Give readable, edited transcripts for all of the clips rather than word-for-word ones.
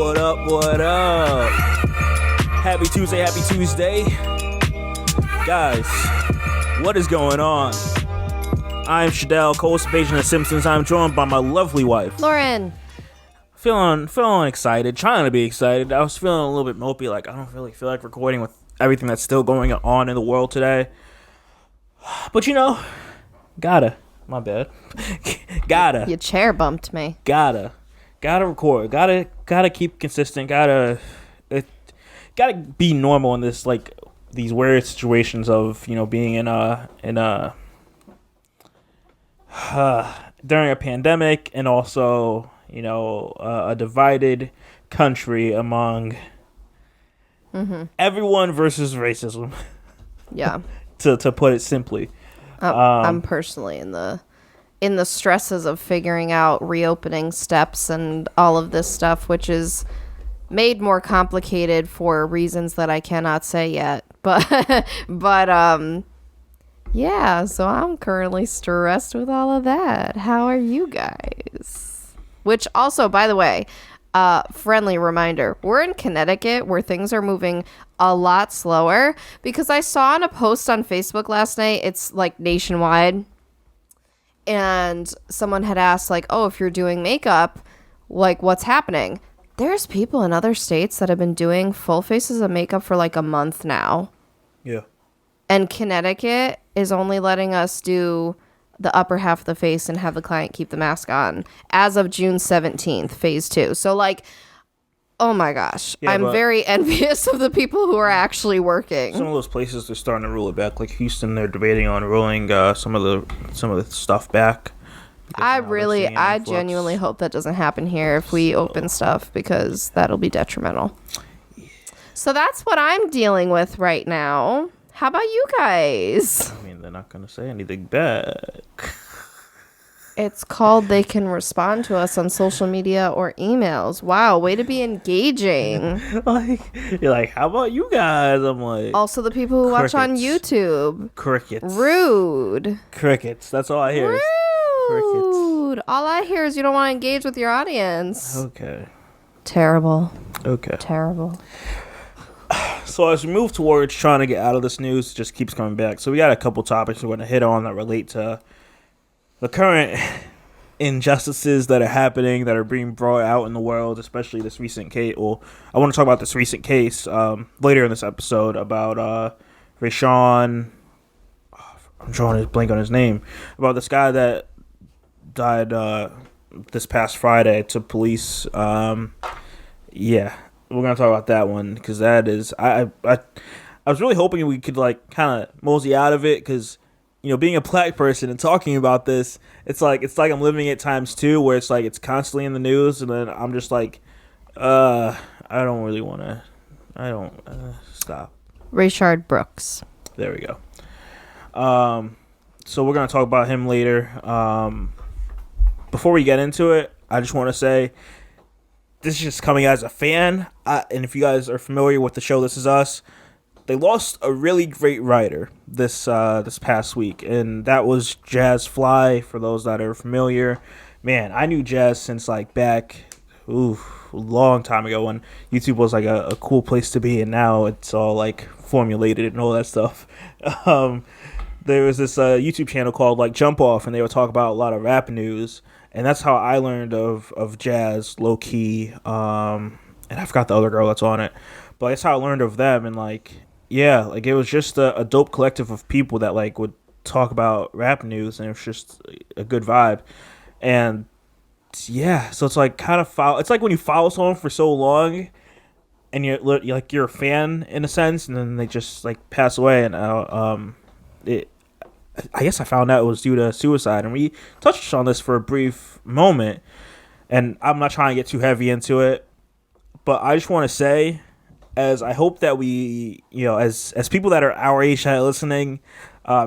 What up, what up? Happy Tuesday. Guys, what is going on? I'm Shadell, co-host of Paging the Simpsons. I'm joined by my lovely wife, Lauren. Feeling excited, trying to be excited. I was feeling a little bit mopey, like I don't really feel like recording with everything that's still going on in the world today. But gotta. My bad. Gotta. Your chair bumped me. Gotta record. Gotta keep consistent. Gotta be normal in this, like, these weird situations of being in a during a pandemic, and also a divided country among everyone versus racism. Yeah. to put it simply. I'm personally in the stresses of figuring out reopening steps and all of this stuff, which is made more complicated for reasons that I cannot say yet. But yeah, so I'm currently stressed with all of that. How are you guys? Which also, by the way, friendly reminder, we're in Connecticut where things are moving a lot slower, because I saw on a post on Facebook last night, it's like nationwide, and someone had asked, like, oh, if you're doing makeup, like, what's happening? There's people in other states that have been doing full faces of makeup for like a month now. Yeah. And Connecticut is only letting us do the upper half of the face and have the client keep the mask on as of June 17th, phase 2. So, like, oh my gosh, yeah, I'm very envious of the people who are actually working. Some of those places, they're starting to rule it back. Like Houston, they're debating on rolling some of the stuff back. I genuinely hope that doesn't happen here if we open stuff, because that'll be detrimental. Yeah. So that's what I'm dealing with right now. How about you guys? I mean, they're not going to say anything back. It's called they can respond to us on social media or emails. Wow, way to be engaging. You're like, how about you guys? I'm like... Also the people who watch on YouTube. Crickets. Rude. Crickets. That's all I hear. Rude. Crickets. All I hear is you don't want to engage with your audience. Okay. Terrible. Okay. Terrible. So as we move towards trying to get out of this news, it just keeps coming back. So we got a couple topics we're going to hit on that relate to the current injustices that are happening, that are being brought out in the world, especially this recent case. Well, I want to talk about this recent case later in this episode about Rayshard. I'm drawing a blank on his name. About this guy that died this past Friday to police. Yeah. We're gonna talk about that one, because that is I was really hoping we could, like, kind of mosey out of it, because being a black person and talking about this, it's like I'm living it times two, where it's like it's constantly in the news, and then I'm just like, I don't really want to. I don't stop. Rayshard Brooks. There we go. So we're gonna talk about him later. Before we get into it, I just want to say, this is just coming as a fan, and if you guys are familiar with the show This Is Us, they lost a really great writer this past week, and that was Jazz Fly. For those that are familiar, man, I knew Jazz since, like, back a long time ago, when YouTube was like a cool place to be, and now it's all like formulated and all that stuff. There was this YouTube channel called, like, Jump Off, and they would talk about a lot of rap news. And that's how I learned of Jazz, low key, and I forgot the other girl that's on it, but that's how I learned of them. And, like, yeah, like, it was just a dope collective of people that, like, would talk about rap news, and it was just a good vibe. And yeah, so it's like kind of it's like when you follow someone for so long, and you're a fan in a sense, and then they just, like, pass away. And I guess I found out it was due to suicide, and we touched on this for a brief moment, and I'm not trying to get too heavy into it, but I just want to say, as I hope that we, as people that are our age that are listening,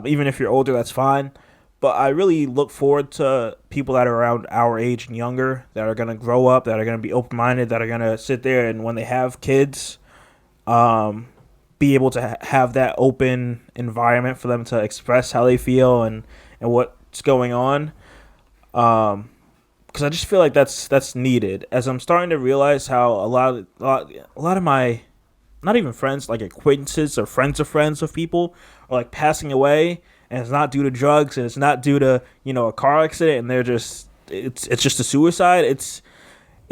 even if you're older, that's fine, but I really look forward to people that are around our age and younger, that are going to grow up, that are going to be open-minded, that are going to sit there, and when they have kids, be able to have that open environment for them to express how they feel and what's going on. because I just feel like that's needed, as I'm starting to realize how a lot of my, not even friends, like acquaintances or friends of people are like passing away, and it's not due to drugs, and it's not due to a car accident, and they're just it's just a suicide. It's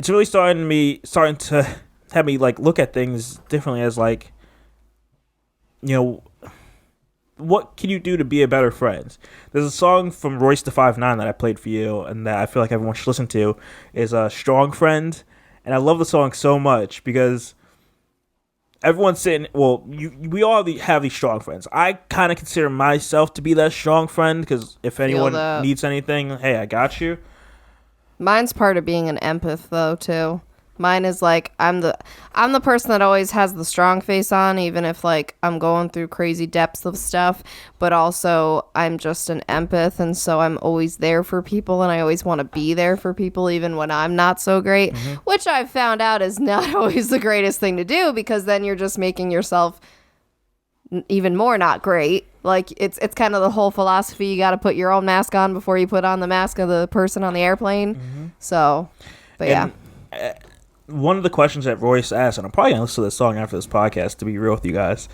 really starting to have me like look at things differently, as like, what can you do to be a better friend? There's a song from Royce da 5'9" that I played for you, and that I feel like everyone should listen to, is a Strong Friend. And I love the song so much because everyone's saying, well, we all have these strong friends. I kind of consider myself to be that strong friend, because if anyone needs anything, hey, I got you. Mine's part of being an empath, though, too. Mine is like, I'm the person that always has the strong face on, even if like I'm going through crazy depths of stuff, but also I'm just an empath, and so I'm always there for people, and I always want to be there for people even when I'm not so great, which I've found out is not always the greatest thing to do, because then you're just making yourself even more not great. Like it's kind of the whole philosophy, you got to put your own mask on before you put on the mask of the person on the airplane. So, but yeah. One of the questions that Royce asked, and I'm probably going to listen to this song after this podcast, to be real with you guys,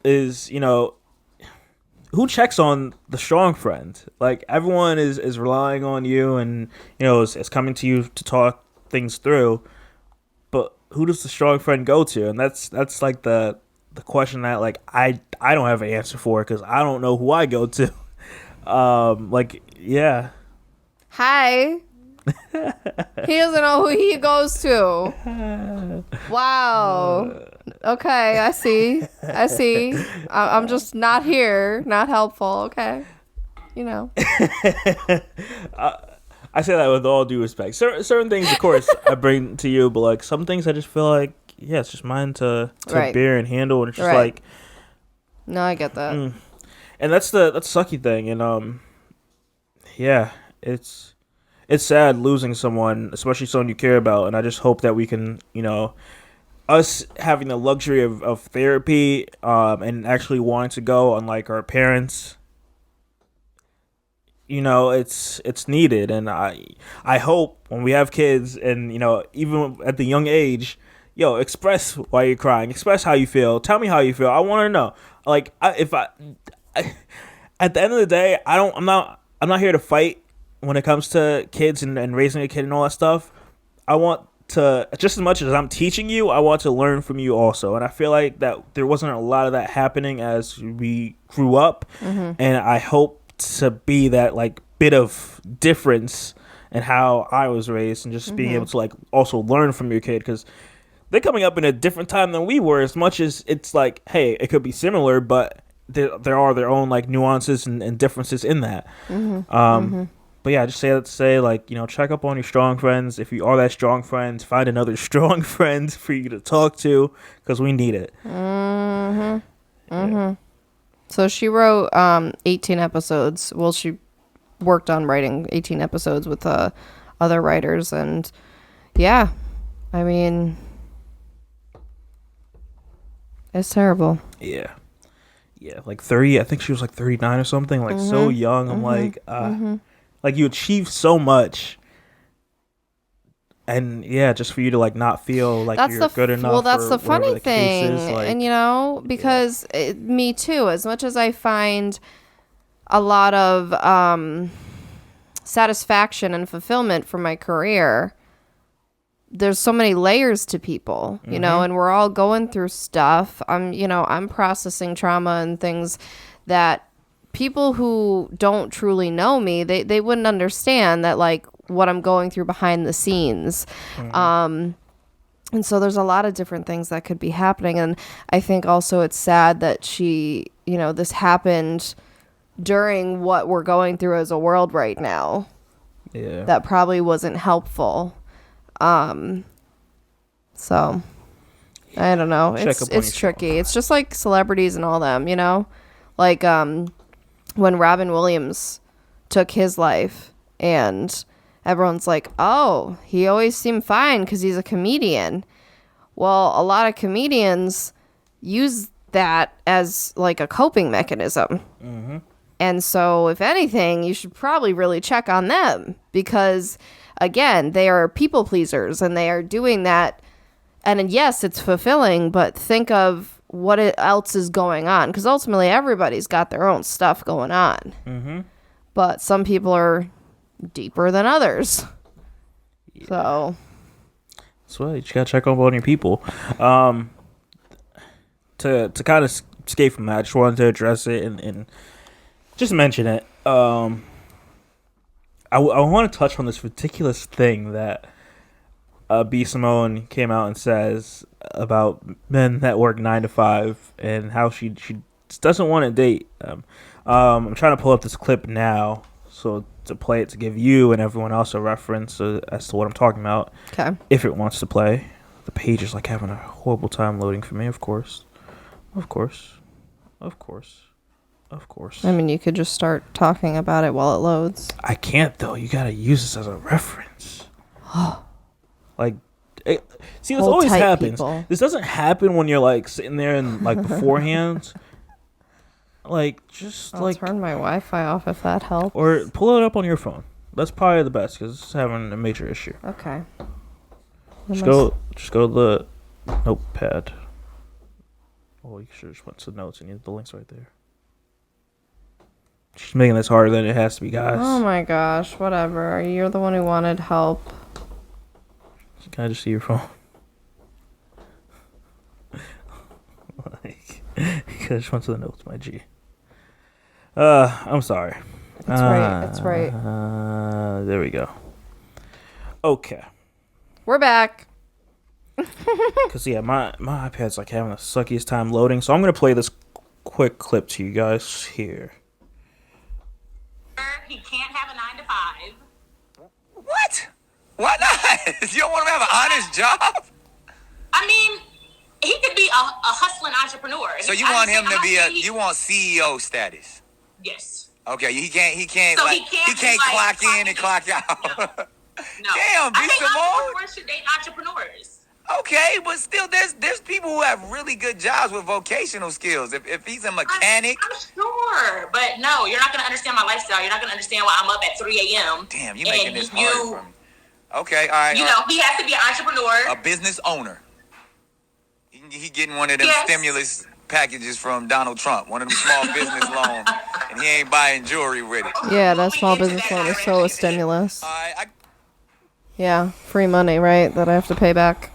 is, who checks on the strong friend? Like, everyone is relying on you, and, is coming to you to talk things through, but who does the strong friend go to? And that's like the question that, like, I don't have an answer for, because I don't know who I go to. Yeah. Hi. He doesn't know who he goes to. Wow. Okay, I see. I'm just not here, not helpful. Okay. I say that with all due respect. Certain things, of course, I bring to you, but like some things I just feel like, yeah, it's just mine to bear and handle, and it's just like. No, I get that. And that's the sucky thing, and yeah, it's sad losing someone, especially someone you care about, and I just hope that we can, us having the luxury of therapy, and actually wanting to go, unlike our parents, it's needed, and I hope when we have kids, and even at the young age, express why you're crying, express how you feel, tell me how you feel. I want to know, like, at the end of the day, I'm not here to fight when it comes to kids and raising a kid and all that stuff. I want to, just as much as I'm teaching you, I want to learn from you also. And I feel like that there wasn't a lot of that happening as we grew up. And I hope to be that like bit of difference in how I was raised, and just being able to like also learn from your kid, because they're coming up in a different time than we were, as much as it's like, hey, it could be similar, but there are their own like nuances and differences in that. But yeah, I just say that to say, like, check up on your strong friends. If you are that strong friend, find another strong friend for you to talk to, because we need it. Yeah. So she wrote 18 episodes. Well, she worked on writing 18 episodes with other writers. And yeah, I mean, it's terrible. Yeah, like 30. I think she was like 39 or something. Like so young. I'm like, like you achieve so much, and yeah, just for you to like not feel like you're good enough. Well, that's the funny thing, like, and because me too. As much as I find a lot of satisfaction and fulfillment from my career, there's so many layers to people, and we're all going through stuff. I'm processing trauma and things that people who don't truly know me, they wouldn't understand that, like, what I'm going through behind the scenes. And so there's a lot of different things that could be happening. And I think also it's sad that she, this happened during what we're going through as a world right now. Yeah. That probably wasn't helpful. So I don't know. It's tricky. It's just like celebrities and all them, like, when Robin Williams took his life, and everyone's like, oh, he always seemed fine because he's a comedian. Well, a lot of comedians use that as like a coping mechanism. And so, if anything, you should probably really check on them because, again, they are people pleasers and they are doing that. And yes, it's fulfilling, but think of what else is going on because ultimately everybody's got their own stuff going on. Mm-hmm. But some people are deeper than others. Yeah. So. That's why you just gotta check on your people. To kind of escape from that, I just wanted to address it and just mention it. I want to touch on this ridiculous thing that B. Simone came out and says about men that work 9 to 5 and how she doesn't want to date them. I'm trying to pull up this clip now so to play it to give you and everyone else a reference as to what I'm talking about. Okay. If it wants to play. The page is like having a horrible time loading for me, of course. Of course. I mean, you could just start talking about it while it loads. I can't, though. You gotta use this as a reference. See, this always happens. People. This doesn't happen when you're, like, sitting there and, like, beforehand. I'll turn my Wi-Fi off if that helps. Or pull it up on your phone. That's probably the best because it's having a major issue. Okay. Just go to the notepad. Oh, you should have just went to the notes and the link's right there. She's making this harder than it has to be, guys. Oh my gosh, whatever. You're the one who wanted help. Can I just see your phone? I just went to the notes, my G. I'm sorry. That's right. There we go. Okay. We're back. Because, yeah, my iPad's like having the suckiest time loading. So I'm going to play this quick clip to you guys here. He can't have a 9 to 5. What? Why not? You don't want him to have an honest job? I mean, he could be a hustling entrepreneur. So you want him to be you want CEO status? Yes. Okay, he can't so like he can't clock in and clock out. No. Damn, I think Simone. entrepreneurs should date entrepreneurs. Okay, but still, there's people who have really good jobs with vocational skills. If he's a mechanic, I'm sure, but no, you're not going to understand my lifestyle. You're not going to understand why I'm up at 3 a.m. Damn, you're making this hard for me. Okay, all right. You know, he has to be an entrepreneur, a business owner. He getting one of them stimulus packages from Donald Trump, one of them small business loans, and he ain't buying jewelry with it. Yeah, that small business loan is so a stimulus. Yeah, free money, right? That I have to pay back.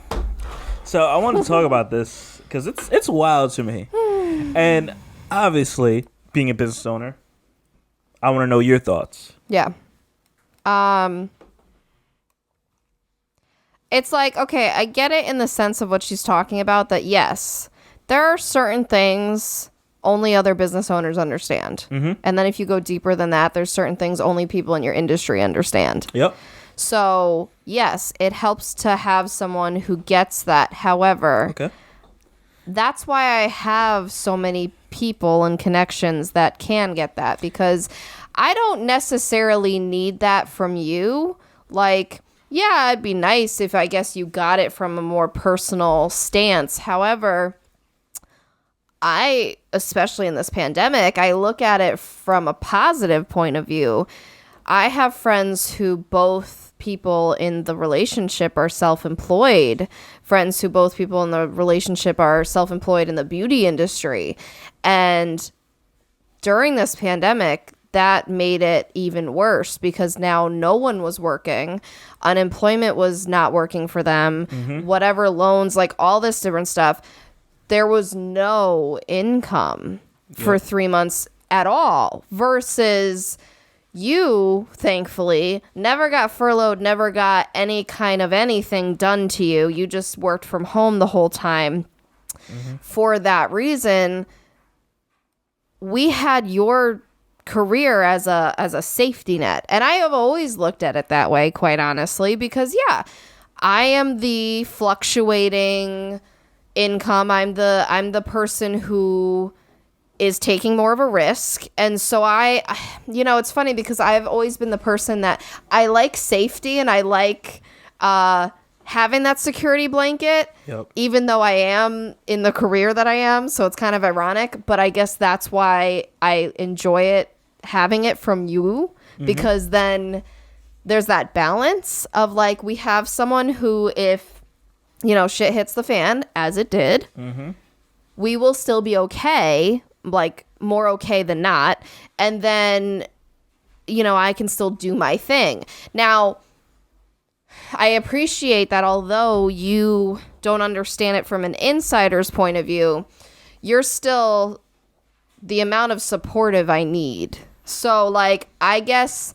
So I want to talk about this because it's wild to me, and obviously, being a business owner, I want to know your thoughts. Yeah. It's like, okay, I get it in the sense of what she's talking about, that yes, there are certain things only other business owners understand. Mm-hmm. And then if you go deeper than that, there's certain things only people in your industry understand. Yep. So, yes, it helps to have someone who gets that. However, that's why I have so many people and connections that can get that, because I don't necessarily need that from you. Like, yeah, it'd be nice if I guess you got it from a more personal stance. However, especially in this pandemic, I look at it from a positive point of view. I have friends who both people in the relationship are self-employed, friends who both people in the relationship are self-employed in the beauty industry. And during this pandemic, that made it even worse because now no one was working. Unemployment was not working for them. Mm-hmm. Whatever loans, like all this different stuff. There was no income for 3 months at all versus you, thankfully, never got furloughed, never got any kind of anything done to you. You just worked from home the whole time. Mm-hmm. For that reason, we had your career as a safety net. And I have always looked at it that way, quite honestly, because I am the fluctuating income. I'm the person who is taking more of a risk. And so it's funny because I've always been the person that I like safety and I like having that security blanket, even though I am in the career that I am. So it's kind of ironic, but I guess that's why I enjoy it having it from you, because then there's that balance of like, we have someone who, if, you know, shit hits the fan, as it did, we will still be okay, like more okay than not. And then, you know, I can still do my thing. Now, I appreciate that although you don't understand it from an insider's point of view, you're still the amount of supportive I need. So, like, I guess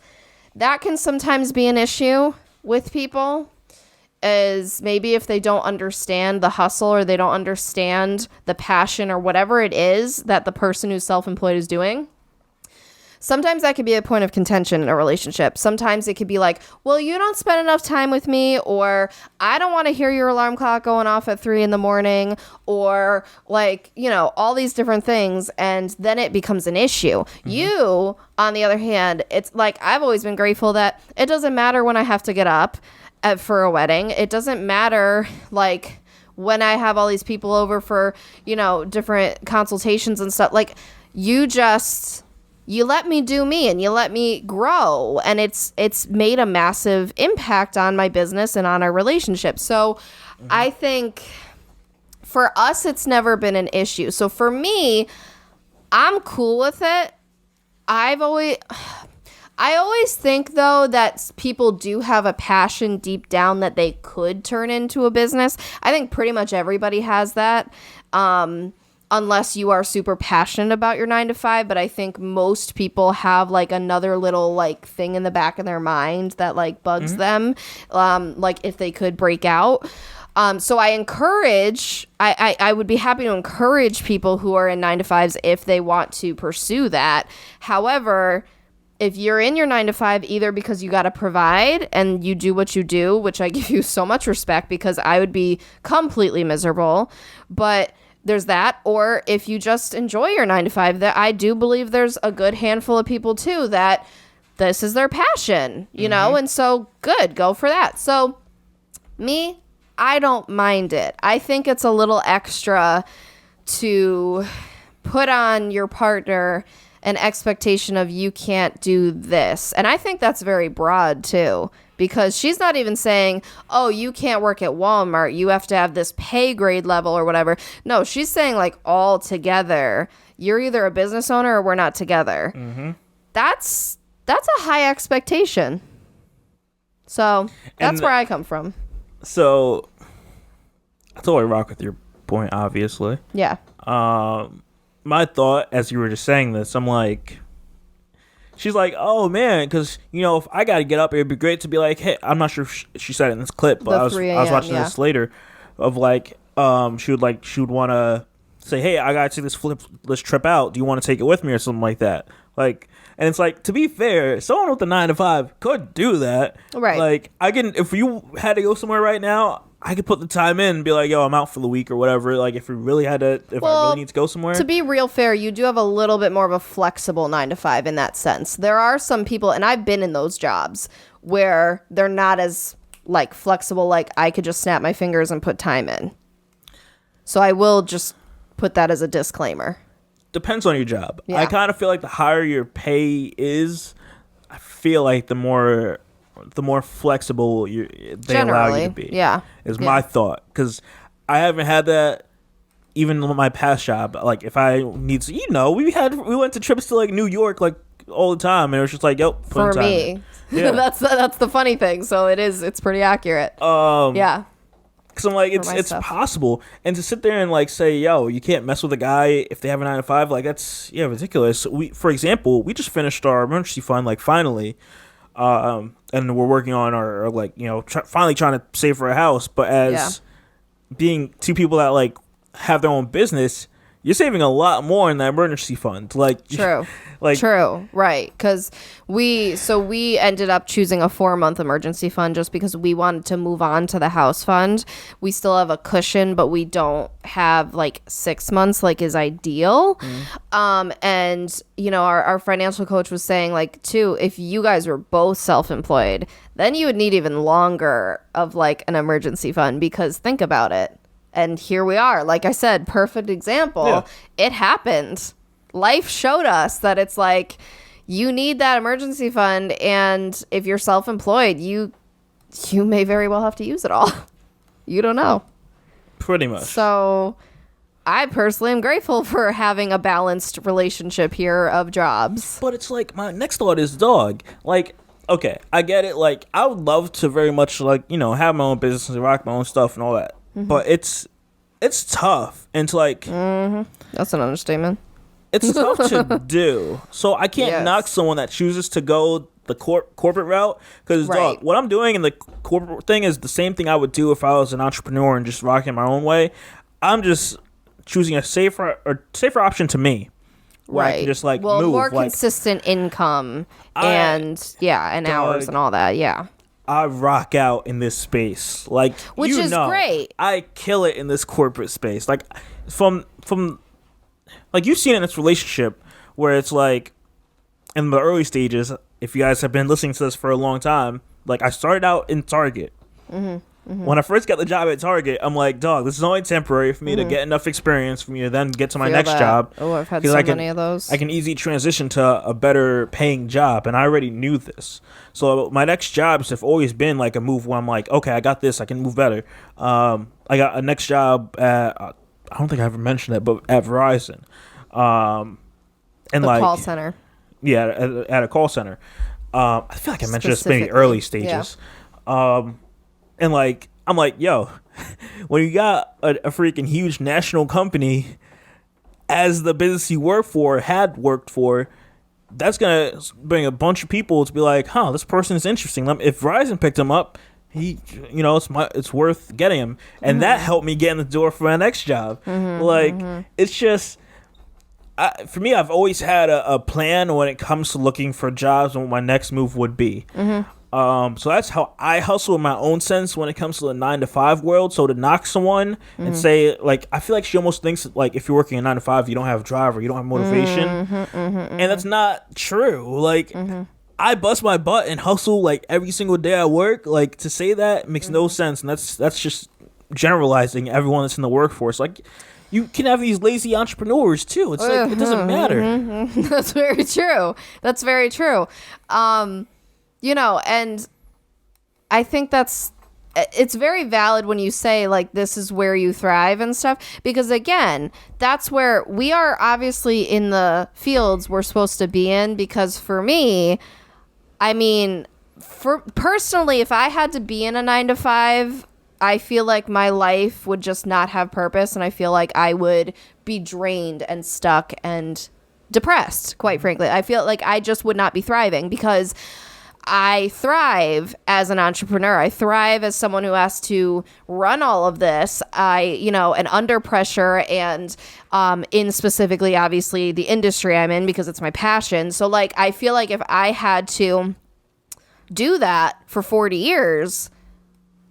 that can sometimes be an issue with people, is maybe if they don't understand the hustle or they don't understand the passion or whatever it is that the person who's self-employed is doing. Sometimes that could be a point of contention in a relationship. Sometimes it could be like, well, you don't spend enough time with me, or I don't want to hear your alarm clock going off at 3 a.m, or like, you know, all these different things. And then it becomes an issue. You, on the other hand, it's like, I've always been grateful that it doesn't matter when I have to get up for a wedding. It doesn't matter, like, when I have all these people over for, you know, different consultations and stuff. Like, you let me do me and you let me grow, and it's made a massive impact on my business and on our relationship. So I think for us, it's never been an issue. So for me, I'm cool with it. I always think, though, that people do have a passion deep down that they could turn into a business. I think pretty much everybody has that, unless you are super passionate about your 9 to 5. But I think most people have like another little like thing in the back of their mind that like bugs them, like if they could break out. So I would be happy to encourage people who are in 9 to 5s if they want to pursue that. However, if you're in your 9 to 5, either because you got to provide and you do what you do, which I give you so much respect because I would be completely miserable, but there's that. Or if you just enjoy your 9 to 5, that I do believe there's a good handful of people too that this is their passion, you know, and so good, go for that. So me, I don't mind it. I think it's a little extra to put on your partner an expectation of you can't do this. And I think that's very broad too, because she's not even saying, oh, you can't work at Walmart, you have to have this pay grade level or whatever. No, she's saying like all together, you're either a business owner or we're not together. That's a high expectation. So that's where I come from. So I totally rock with your point, obviously. Yeah. My thought, as you were just saying this, I'm like, she's like, oh man, because, you know, if I got to get up, it'd be great to be like, hey, I'm not sure if she said it in this clip, but I was watching this later, of like, she would want to say, hey, I got to take this trip out. Do you want to take it with me or something like that? Like, and it's like, to be fair, someone with a 9 to 5 could do that. Right. Like, if you had to go somewhere right now, I could put the time in and be like, yo, I'm out for the week or whatever. Like, if I really need to go somewhere. To be real fair, you do have a little bit more of a flexible 9 to 5 in that sense. There are some people, and I've been in those jobs, where they're not as, like, flexible, like, I could just snap my fingers and put time in. So I will just put that as a disclaimer. Depends on your job. Yeah. I kind of feel like the higher your pay is, I feel like the more flexible they allow you to be. Yeah. Is my thought. Because I haven't had that even in my past job. Like, if I need to, you know, we went to trips to like New York like all the time, and it was just like, yep, for me. Yeah. that's the funny thing. So it's pretty accurate. Yeah. Because I'm like, it's possible. And to sit there and like say, yo, you can't mess with a guy if they have a 9 to 5, like that's ridiculous. For example, we just finished our emergency fund, like finally. And we're working on our like, you know, finally trying to save for a house. But as being two people that like have their own business, you're saving a lot more in that emergency fund. Like, true. Like, true. Right. Because we ended up choosing a 4-month emergency fund just because we wanted to move on to the house fund. We still have a cushion, but we don't have like 6 months like is ideal. And, you know, our financial coach was saying like, too, if you guys were both self-employed, then you would need even longer of like an emergency fund, because think about it. And here we are. Like I said, perfect example. Yeah. It happened. Life showed us that it's like, you need that emergency fund, and if you're self-employed, you may very well have to use it all. You don't know. Pretty much. So I personally am grateful for having a balanced relationship here of jobs. But it's like, my next thought is, dog, like, okay, I get it. Like, I would love to very much, like, you know, have my own business and rock my own stuff and all that. But it's tough. And it's like... That's an understatement. It's tough to do. So I can't knock someone that chooses to go the corporate route. Because, dog, what I'm doing in the corporate thing is the same thing I would do if I was an entrepreneur and just rocking my own way. I'm just choosing a safer option to me. Where I can just, like, move. More like, consistent income and hours and all that, yeah. I rock out in this space. Like, which is great. I kill it in this corporate space. Like, from like, you've seen it in this relationship where it's like, in the early stages, if you guys have been listening to this for a long time, like, I started out in Target. When I first got the job at Target, I'm like, dog, this is only temporary for me to get enough experience for me to then get to my next job. Oh, I've had so many of those. I can easily transition to a better paying job, and I already knew this. So my next jobs have always been like a move where I'm like, okay, I got this, I can move better. I got a next job at, I don't think I ever mentioned it, but at Verizon. And the like call center. Yeah, at a call center. I feel like I mentioned this maybe early stages. Yeah. And like, I'm like, yo, when you got a freaking huge national company as the business you worked for, that's going to bring a bunch of people to be like, huh, this person is interesting. If Verizon picked him up, it's worth getting him. And that helped me get in the door for my next job. It's just, for me, I've always had a plan when it comes to looking for jobs and what my next move would be. So that's how I hustle in my own sense when it comes to the 9-to-5 world. So to knock someone and say, like, I feel like she almost thinks, like, if you're working a 9-to-5, you don't have a drive or you don't have motivation. And that's not true. Like, I bust my butt and hustle, like, every single day I work. Like, to say that makes no sense. And that's just generalizing everyone that's in the workforce. Like, you can have these lazy entrepreneurs, too. It's like, it doesn't matter. That's very true. That's very true. You know, and I think it's very valid when you say, like, this is where you thrive and stuff, because again, that's where we are obviously in the fields we're supposed to be in. Because for me, I mean, personally, if I had to be in a 9-to-5, I feel like my life would just not have purpose, and I feel like I would be drained and stuck and depressed, quite frankly. I feel like I just would not be thriving, because I thrive as an entrepreneur. I thrive as someone who has to run all of this, and under pressure, and in specifically, obviously, the industry I'm in, because it's my passion. So, like, I feel like if I had to do that for 40 years,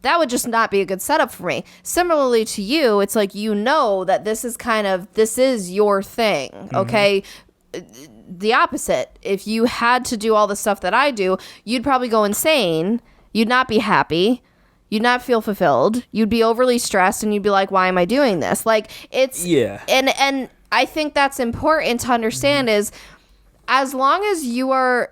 that would just not be a good setup for me. Similarly to you, it's like, you know that this is your thing, okay? The opposite. If you had to do all the stuff that I do, you'd probably go insane. You'd not be happy. You'd not feel fulfilled. You'd be overly stressed, and you'd be like, why am I doing this? Like, it's... Yeah. And I think that's important to understand is, as long as you are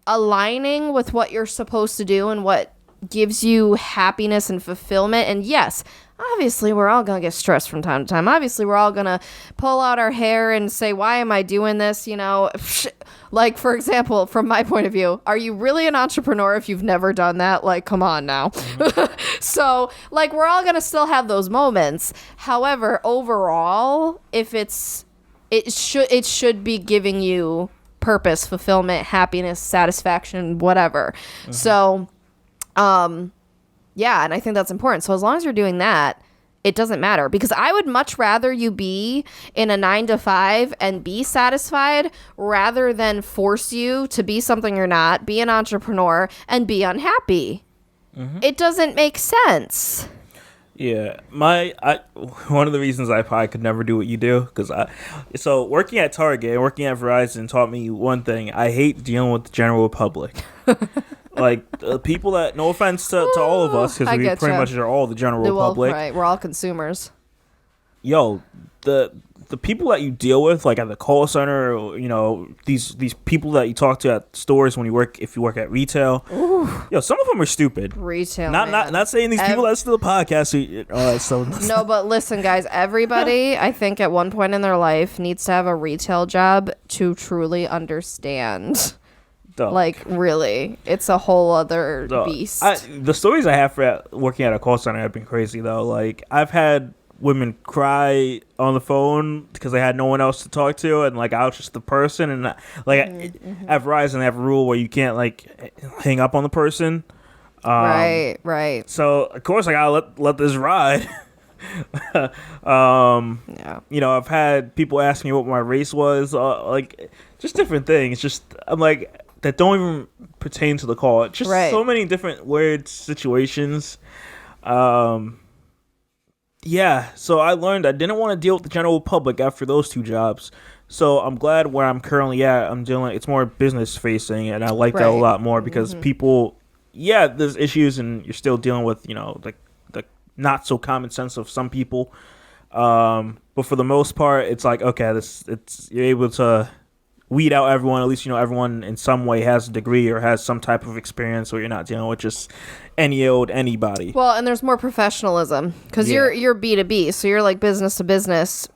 aligning with what you're supposed to do and what gives you happiness and fulfillment, and yes, obviously we're all gonna get stressed from time to time. Obviously we're all gonna pull out our hair and say, why am I doing this? You know, like, for example, from my point of view, are you really an entrepreneur if you've never done that? Like, come on now. So, like, we're all gonna still have those moments. However, overall, if it should be giving you purpose, fulfillment, happiness, satisfaction, whatever. So yeah, and I think that's important. So as long as you're doing that, it doesn't matter, because I would much rather you be in a 9-to-5 and be satisfied rather than force you to be something you're not, be an entrepreneur, and be unhappy. It doesn't make sense. Yeah, one of the reasons I probably could never do what you do, because so working at Target and working at Verizon taught me one thing: I hate dealing with the general public. Like, people that, no offense to all of us, because we pretty much are all the general public. Right, we're all consumers. yo, the people that you deal with, like at the call center, or, you know, these people that you talk to at stores if you work at retail, yo, some of them are stupid. Retail, not saying these people that still podcast all that stuff. No, but listen, guys, everybody, I think at one point in their life needs to have a retail job to truly understand. Like, really, it's a whole other beast. The stories I have for working at a call center have been crazy, though. Like, I've had women cry on the phone because they had no one else to talk to, and like I was just the person, and like at Verizon they have a rule where you can't like hang up on the person. Right. So of course I gotta let this ride. Yeah. You know, I've had people ask me what my race was, like just different things. Just I'm like that don't even pertain to the call. Just so many different weird situations. Yeah, so I learned I didn't want to deal with the general public after those two jobs. So I'm glad where I'm currently at, it's more business facing, and I like that a lot more because people, there's issues and you're still dealing with, you know, the not so common sense of some people. But for the most part, it's like, okay, you're able to weed out everyone. At least, you know, everyone in some way has a degree or has some type of experience, or you're not dealing with just any old anybody. Well, and there's more professionalism because you're B2B, so you're like business to business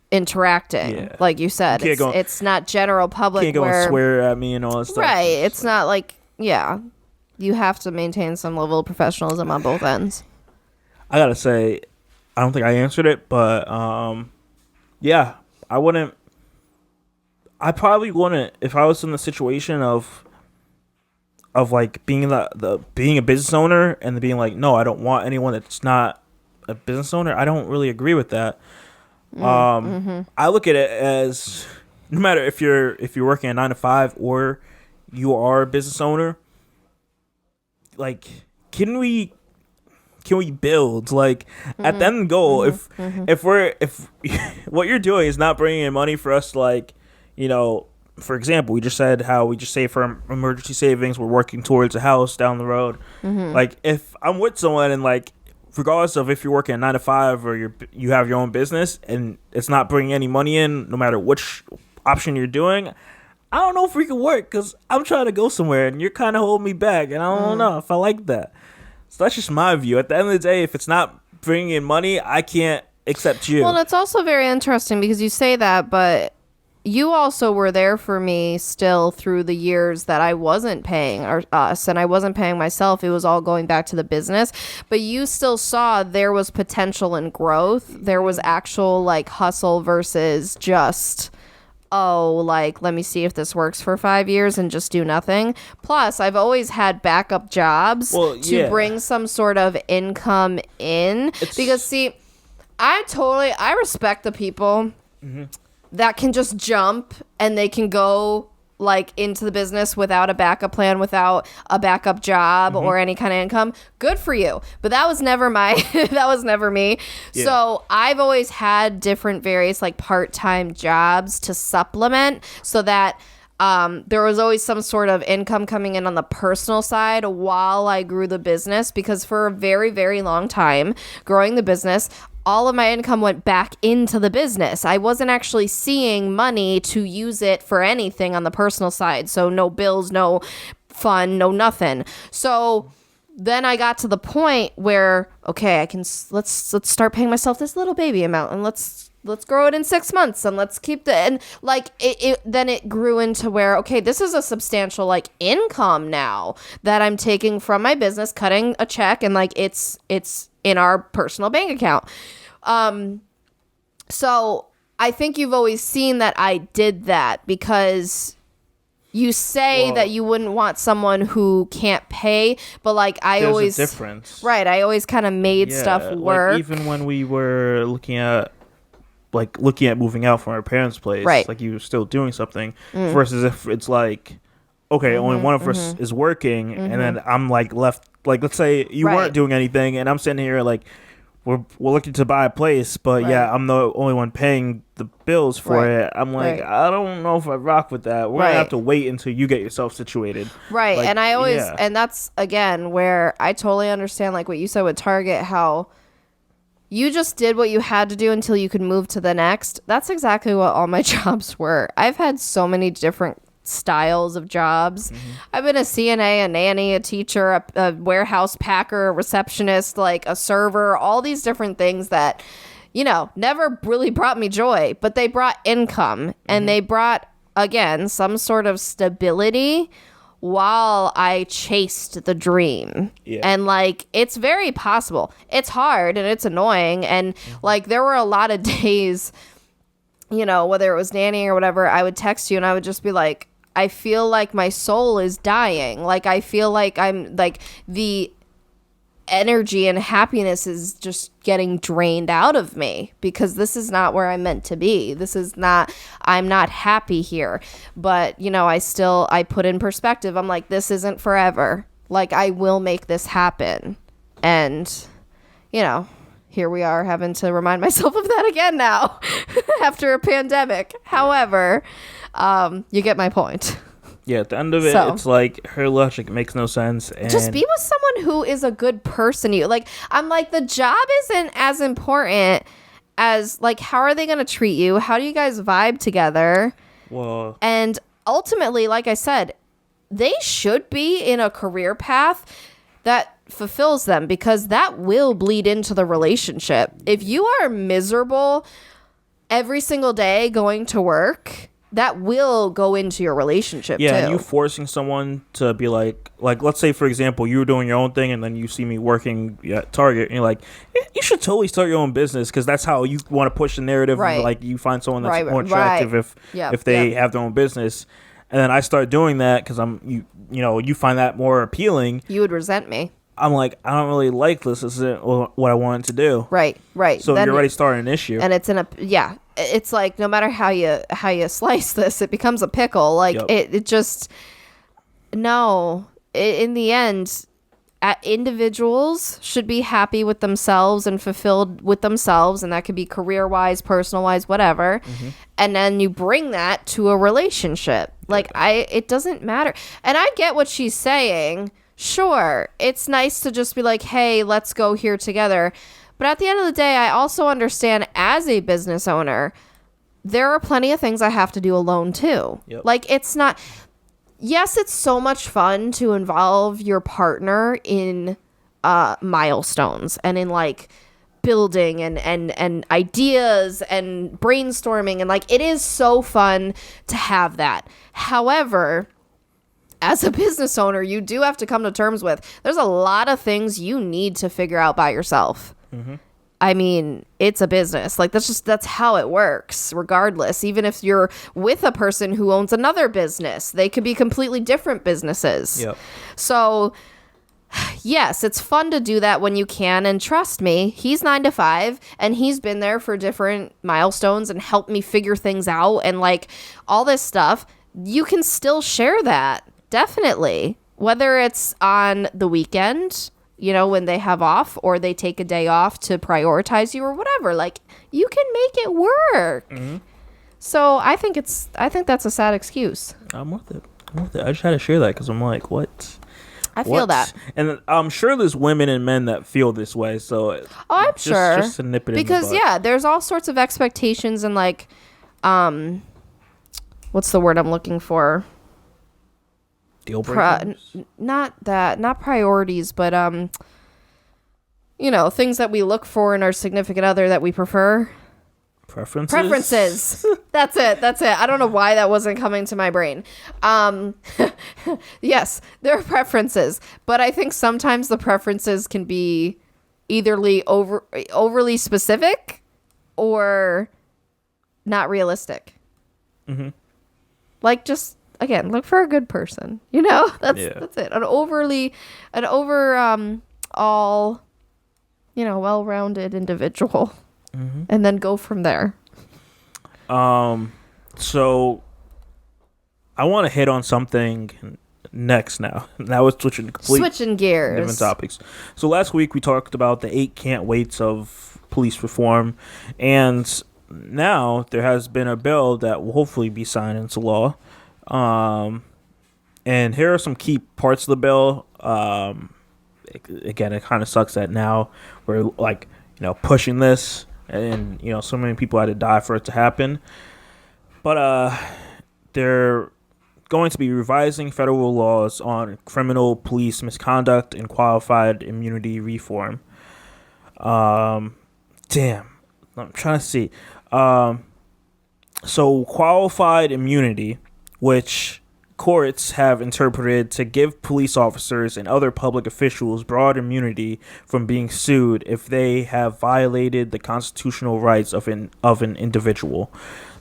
interacting, like you said. It's not general public. Can't go and swear at me and all that stuff. Right. It's not like, you have to maintain some level of professionalism on both ends. I gotta say, I don't think I answered it, but I probably wouldn't if I was in the situation of like being being a business owner and being like, no, I don't want anyone that's not a business owner. I don't really agree with that. I look at it as no matter if you're working a 9 to 5 or you are a business owner, like can we build like at the end goal if what you're doing is not bringing in money for us to, like, you know, for example, we just said how we just save for emergency savings, we're working towards a house down the road. Like if I'm with someone and like regardless of if you're working a 9 to 5 or you have your own business and it's not bringing any money in, no matter which option you're doing, I don't know if we can work because I'm trying to go somewhere and you're kind of holding me back, and I don't know if I like that. So that's just my view. At the end of the day, if it's not bringing in money, I can't accept you. Well, it's also very interesting because you say that, but you also were there for me still through the years that I wasn't paying us and I wasn't paying myself. It was all going back to the business, but you still saw there was potential and growth. There was actual like hustle versus just, like, let me see if this works for 5 years and just do nothing. Plus, I've always had backup jobs to bring some sort of income in. Because, see, I respect the people that can just jump and they can go like into the business without a backup plan, without a backup job or any kind of income. Good for you. But that was never that was never me. Yeah. So I've always had different various like part-time jobs to supplement so that there was always some sort of income coming in on the personal side while I grew the business, because for a very, very long time growing the business, all of my income went back into the business. I wasn't actually seeing money to use it for anything on the personal side. So no bills, no fun, no nothing. So then I got to the point where, okay, let's start paying myself this little baby amount, and let's grow it in 6 months, and let's keep and like then it grew into where, okay, this is a substantial like income now that I'm taking from my business, cutting a check, and like it's in our personal bank account. So I think you've always seen that I did that because you say that you wouldn't want someone who can't pay, but like there's a difference. Right. I always kind of made stuff work. Like even when we were looking at moving out from our parents' place, right, like you were still doing something versus if it's like, okay, only one of us is working and then I'm like left, like let's say you weren't doing anything and I'm sitting here like we're looking to buy a place, but I'm the only one paying the bills for it. I'm like, I don't know if I rock with that. We're gonna have to wait until you get yourself situated. Right. Like, and I always and that's again where I totally understand like what you said with Target, how you just did what you had to do until you could move to the next. That's exactly what all my jobs were. I've had so many different styles of jobs. I've been a CNA, a nanny, a teacher, a warehouse packer, a receptionist, like a server, all these different things that, never really brought me joy, but they brought income and they brought, again, some sort of stability while I chased the dream. Yeah. And like, it's very possible. It's hard and it's annoying. And like, there were a lot of days, whether it was nannying or whatever, I would text you and I would just be like, I feel like my soul is dying. Like, I feel like I'm like the energy and happiness is just getting drained out of me because this is not where I'm meant to be. I'm not happy here. But, I put in perspective. I'm like, this isn't forever. Like, I will make this happen. And, here we are having to remind myself of that again now after a pandemic. However, you get my point. Yeah, at the end of it, it's like her logic makes no sense. And just be with someone who is a good person. I'm like, the job isn't as important as like, how are they going to treat you? How do you guys vibe together? Well, and ultimately, like I said, they should be in a career path that fulfills them because that will bleed into the relationship. If you are miserable every single day going to work, that will go into your relationship too. And you forcing someone to be like let's say for example you were doing your own thing and then you see me working at Target and you're like, you should totally start your own business because that's how you want to push the narrative. Right. Like you find someone that's more attractive if they have their own business, and then I start doing that because you find that more appealing. You would resent me. I'm like, I don't really like this. This isn't what I wanted to do. Right. So then you're already starting an issue. And it's it's like no matter how you slice this, it becomes a pickle. Like it just in the end, individuals should be happy with themselves and fulfilled with themselves, and that could be career wise, personal wise, whatever. And then you bring that to a relationship. Like it doesn't matter. And I get what she's saying. Sure, it's nice to just be like, hey, let's go here together. But at the end of the day, I also understand as a business owner, there are plenty of things I have to do alone too. Yep. Like it's not, yes, it's so much fun to involve your partner in milestones and in like building and ideas and brainstorming. And like, it is so fun to have that. However, as a business owner, you do have to come to terms with there's a lot of things you need to figure out by yourself. I mean, it's a business. Like that's how it works, regardless. Even if you're with a person who owns another business, they could be completely different businesses. Yep. So yes, it's fun to do that when you can. And trust me, he's 9 to 5 and he's been there for different milestones and helped me figure things out and like all this stuff. You can still share that. Definitely. Whether it's on the weekend, when they have off or they take a day off to prioritize you or whatever, like you can make it work. So I think that's a sad excuse. I'm with it. I just had to share that because I'm like, what? I feel that. And I'm sure there's women and men that feel this way. So I'm sure. Just to nip it because in the butt. There's all sorts of expectations and like, what's the word I'm looking for? Deal breakers? Not priorities, but things that we look for in our significant other that we prefer. Preferences. That's it. I don't know why that wasn't coming to my brain. Yes, there are preferences, but I think sometimes the preferences can be either overly specific or not realistic. Like just again, look for a good person. That's it. An all well-rounded individual. And then go from there. So I want to hit on something next now. Now it's switching gears. Different topics. So last week we talked about the 8 can't waits of police reform, and now there has been a bill that will hopefully be signed into law. And here are some key parts of the bill. Again, it kind of sucks that now we're like pushing this, and so many people had to die for it to happen. But they're going to be revising federal laws on criminal police misconduct and qualified immunity reform. I'm trying to see. So qualified immunity, which courts have interpreted to give police officers and other public officials broad immunity from being sued if they have violated the constitutional rights of an individual.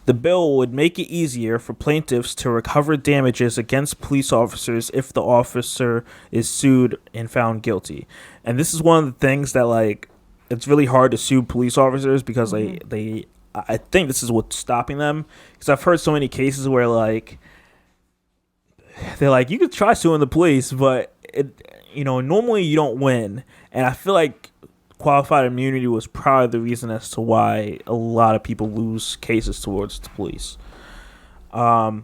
The bill would make it easier for plaintiffs to recover damages against police officers if the officer is sued and found guilty. And this is one of the things that, it's really hard to sue police officers because I think this is what's stopping them. Because I've heard so many cases where, they're like, you could try suing the police, but normally you don't win. And I feel like qualified immunity was probably the reason as to why a lot of people lose cases towards the police. Of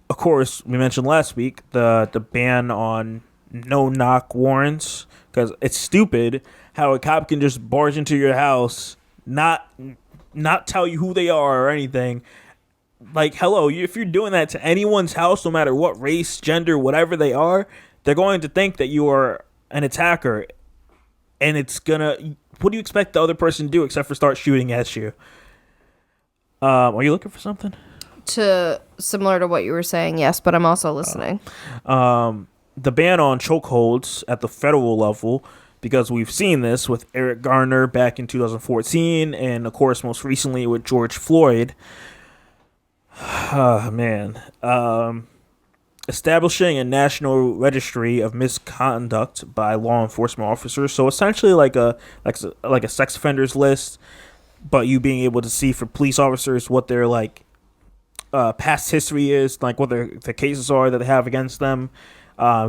course, we mentioned last week the ban on no-knock warrants, because it's stupid how a cop can just barge into your house, not tell you who they are or anything. Hello, if you're doing that to anyone's house, no matter what race, gender, whatever they are, they're going to think that you are an attacker. And what do you expect the other person to do except for start shooting at you? Are you looking for something? Similar to what you were saying, yes, but I'm also listening. The ban on chokeholds at the federal level, because we've seen this with Eric Garner back in 2014, and of course most recently with George Floyd. Establishing a national registry of misconduct by law enforcement officers. So essentially like a sex offenders list, but you being able to see for police officers what their past history is, what the cases are that they have against them,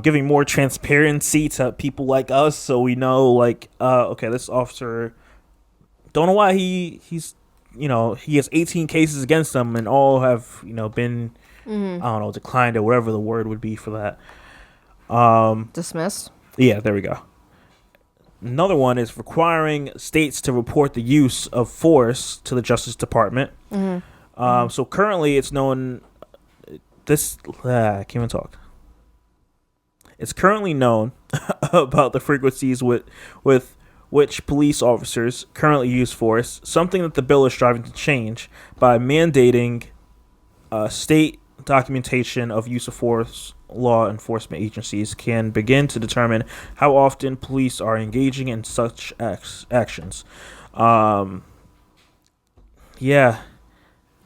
giving more transparency to people like us, so we know okay, this officer, don't know why he's he has 18 cases against them and all have been I don't know, declined or whatever the word would be for that. Dismissed. Yeah, there we go. Another one is requiring states to report the use of force to the Justice Department. So currently it's known I can't even talk. It's currently known about the frequencies with which police officers currently use force, something that the bill is striving to change by mandating state documentation of use of force. Law enforcement agencies can begin to determine how often police are engaging in such actions. Yeah.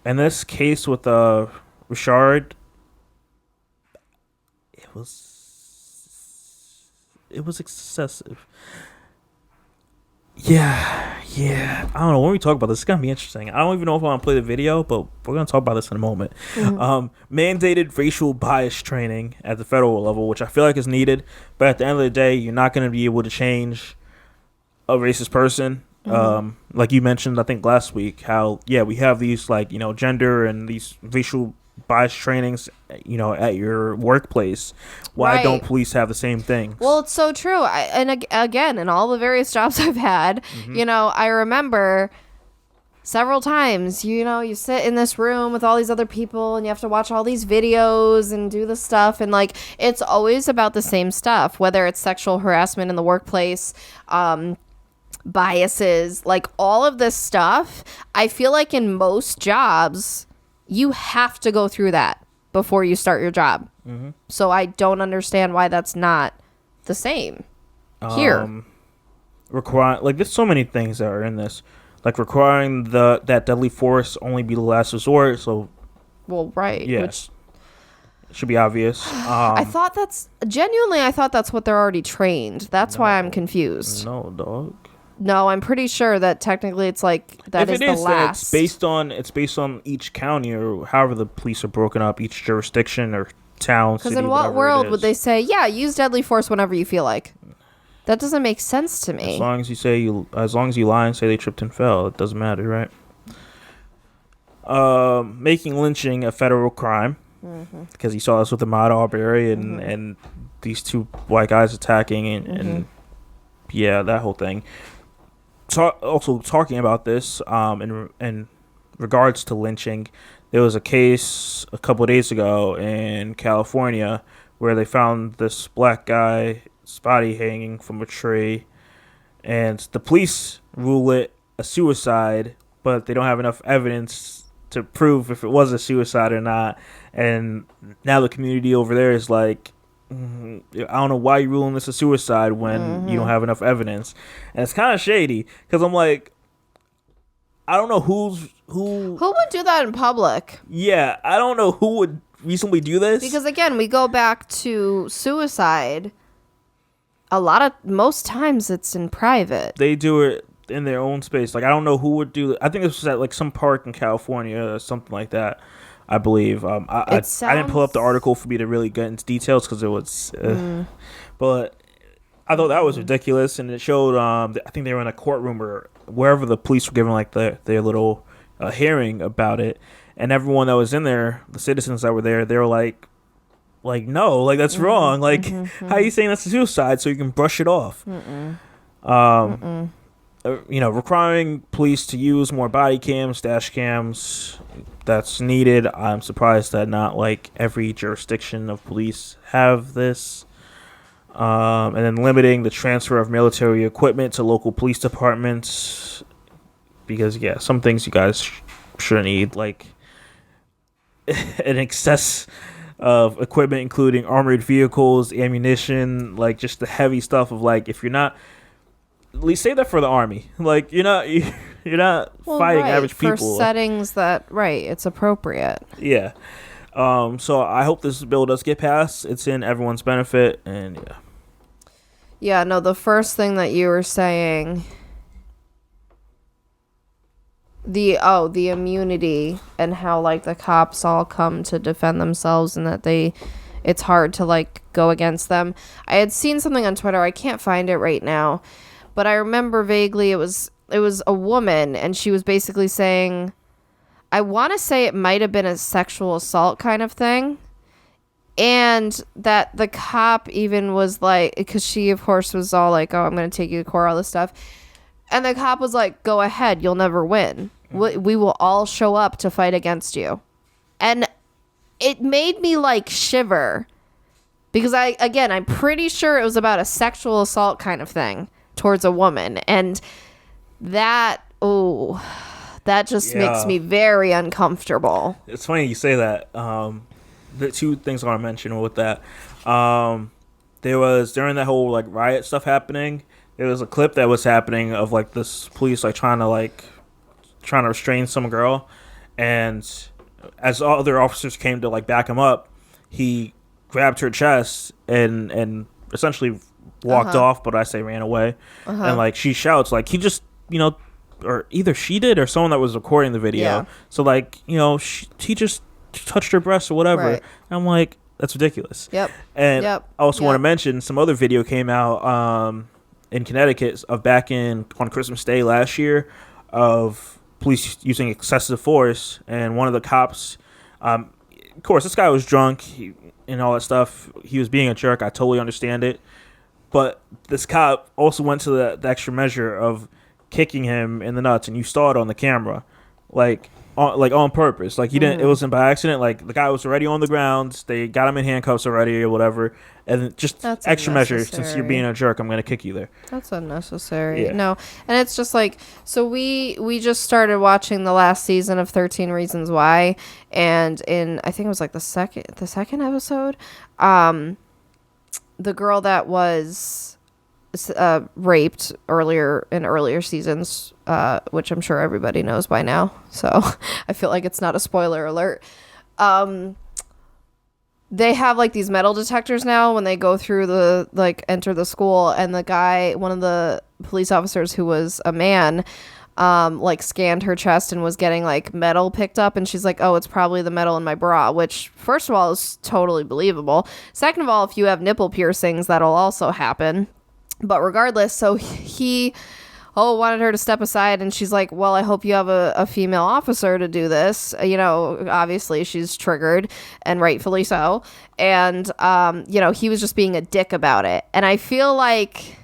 In this case with Rayshard, it was excessive. Yeah. I don't know. When we talk about this, it's going to be interesting. I don't even know if I want to play the video, but we're going to talk about this in a moment. Mandated racial bias training at the federal level, which I feel like is needed. But at the end of the day, you're not going to be able to change a racist person. Like you mentioned, I think last week, how, we have these, gender and these racial bias trainings, at your workplace. Why don't police have the same things? Well, it's so true. Again, in all the various jobs I've had, I remember several times, you sit in this room with all these other people and you have to watch all these videos and do the stuff. And it's always about the same stuff, whether it's sexual harassment in the workplace, biases, all of this stuff. I feel like in most jobs, you have to go through that before you start your job. So I don't understand why that's not the same here. There's so many things that are in this, requiring that deadly force only be the last resort. So, right. Yes, it should be obvious. I thought that's what they're already trained. That's why I'm confused. No, dog. No, I'm pretty sure that technically it's that is the last. It's based on each county or however the police are broken up, each jurisdiction or town. Because in what world would they say, use deadly force whenever you feel like? That doesn't make sense to me. As long as you lie and say they tripped and fell, it doesn't matter, right? Making lynching a federal crime, because you saw this with Ahmaud Arbery and these two white guys attacking and that whole thing. also talking about this, in regards to lynching, there was a case a couple of days ago in California where they found this black guy's body hanging from a tree, and the police rule it a suicide, but they don't have enough evidence to prove if it was a suicide or not. And now the community over there is like, I don't know why you're ruling this a suicide when you don't have enough evidence. And it's kind of shady, because I'm like, I don't know who would do that in public. Yeah, I don't know who would recently do this. Because again, we go back to suicide. Most times it's in private. They do it in their own space. Like, I don't know who would do it. I think this was at like some park in California or something like that, I believe. I didn't pull up the article for me to really get into details because it was, but I thought that was ridiculous. And it showed, I think they were in a courtroom or wherever the police were giving like their little hearing about it, and everyone that was in there, the citizens that were there, they were like no, like that's wrong. Like, how are you saying that's a suicide so you can brush it off? Requiring police to use more body cams, dash cams, that's needed. I'm surprised that not like every jurisdiction of police have this. And then limiting the transfer of military equipment to local police departments, because some things you guys shouldn't need, like an excess of equipment, including armored vehicles, ammunition, like just the heavy stuff of like, if you're not, at least save that for the army. Like, you're not fighting average people for settings that it's appropriate. Yeah. So I hope this bill does get passed. It's in everyone's benefit, and yeah, no, the first thing that you were saying, the immunity and how like the cops all come to defend themselves and that it's hard to like go against them. I had seen something on Twitter. I can't find it right now, but I remember vaguely it was a woman, and she was basically saying, I want to say it might have been a sexual assault kind of thing. And that the cop even was like, because she, of course, was all like, oh, I'm going to take you to court, all this stuff. And the cop was like, go ahead. You'll never win. We will all show up to fight against you. And it made me like shiver. Because I'm pretty sure it was about a sexual assault kind of thing towards a woman. And that just makes me very uncomfortable. It's funny you say that. The two things I want to mention with that. There was, during that whole like riot stuff happening, there was a clip that was happening of like this police like trying to restrain some girl, and as all other officers came to like back him up, he grabbed her chest and essentially walked off, but I say ran away. And like she shouts like he just or either she did or someone that was recording the video. Yeah. So like he just touched her breast or whatever. Right. And I'm like, that's ridiculous. Yep. And I also want to mention some other video came out in Connecticut of back on Christmas Day last year of police using excessive force, and one of the cops, of course this guy was drunk and all that stuff, he was being a jerk, I totally understand it, but this cop also went to the extra measure of kicking him in the nuts, and you saw it on the camera, like on purpose. Like he didn't. It wasn't by accident. Like the guy was already on the ground. They got him in handcuffs already or whatever. And just That's extra measure. unnecessary. Since you're being a jerk, I'm gonna kick you there. That's unnecessary. Yeah. No, and it's just like, so we just started watching the last season of 13 Reasons Why, and in I think it was like the second episode, the girl that was raped earlier seasons, which I'm sure everybody knows by now, so I feel like it's not a spoiler alert. They have like these metal detectors now when they go through enter the school, and the guy, one of the police officers who was a man, scanned her chest and was getting like metal picked up, and she's like, oh, it's probably the metal in my bra, which first of all is totally believable. Second of all, if you have nipple piercings, that'll also happen. But regardless, so he wanted her to step aside, and she's like, well, I hope you have a female officer to do this. Obviously she's triggered, and rightfully so. And, he was just being a dick about it. And I feel like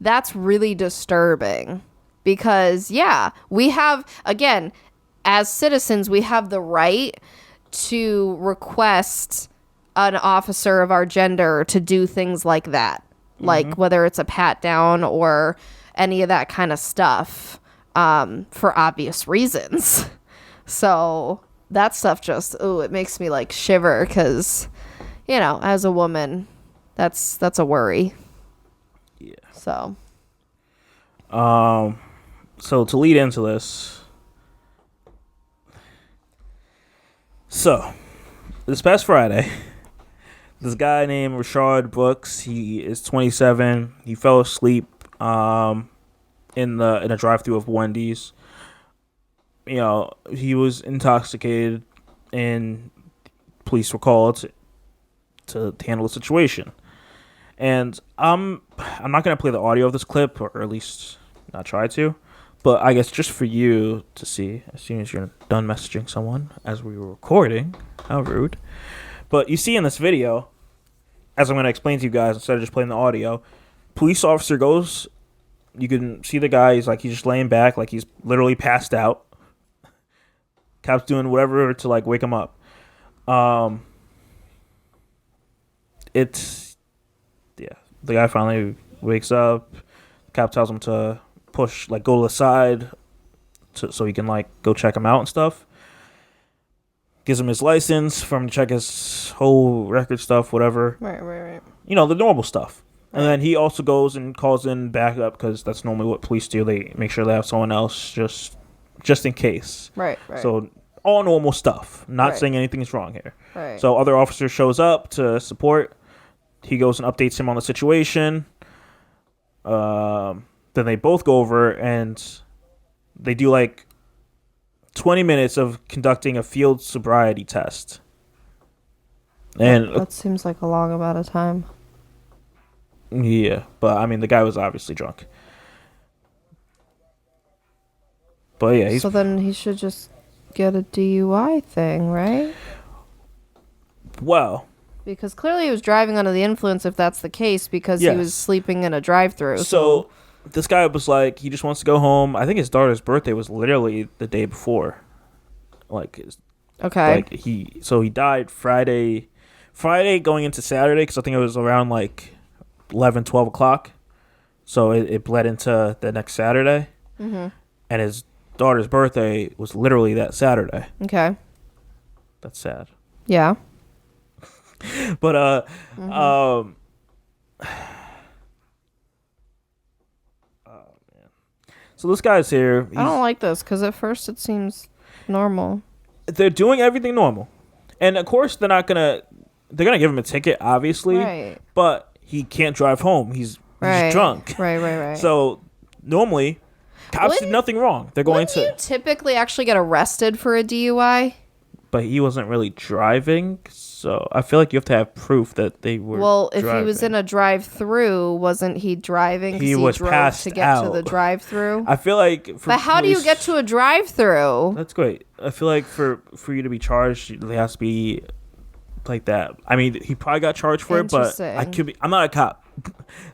that's really disturbing, because we have, again, as citizens, we have the right to request an officer of our gender to do things like that, like whether it's a pat down or any of that kind of stuff, for obvious reasons. So that stuff just, it makes me like shiver because, as a woman, that's a worry. Yeah. So to lead into this, so this past Friday, this guy named Rayshard Brooks, he is 27. He fell asleep in a drive-thru of Wendy's. He was intoxicated, and police were called to handle the situation. And I'm not gonna play the audio of this clip, or at least not try to. But I guess just for you to see, as soon as you're done messaging someone as we were recording, how rude. But you see in this video, as I'm going to explain to you guys, instead of just playing the audio, police officer goes, you can see the guy, he's just laying back, like he's literally passed out. Cops doing whatever to like wake him up. The guy finally wakes up. The cop tells him to go to the side so he can like go check him out and stuff. Gives him his license for him to check his whole record stuff, whatever. Right. The normal stuff. And then he also goes and calls in backup because that's normally what police do. They make sure they have someone else just in case. Right. So all normal stuff. Not Right. saying anything's wrong here. Right. So other officer shows up to support. He goes and updates him on the situation. Then they both go over and they do like 20 minutes of conducting a field sobriety test. And that seems like a long amount of time. Yeah, but I mean the guy was obviously drunk. But yeah, so then he should just get a DUI thing, right? Well, because clearly he was driving under the influence if that's the case, because he was sleeping in a drive-thru. So this guy was like, he just wants to go home. I think his daughter's birthday was literally the day before. Okay. So he died Friday going into Saturday, because I think it was around like 11, 12 o'clock. So it bled into the next Saturday. Mm-hmm. And his daughter's birthday was literally that Saturday. Okay. That's sad. Yeah. But mm-hmm. Oh man. So this guy's here. I don't like this because at first it seems normal. They're doing everything normal, and of course they're gonna give him a ticket, obviously. Right. But he can't drive home. He's drunk. Right. So normally, cops did nothing wrong. They're going to. You typically actually get arrested for a DUI. But he wasn't really driving, so I feel like you have to have proof that they were. Well, if he was in a drive-through, wasn't he driving? He was drove passed to get out. to the drive-through. I feel like. But how do you get to a drive-through? That's great. I feel like for you to be charged, it has to be like that. I mean, he probably got charged for it, but I'm not a cop,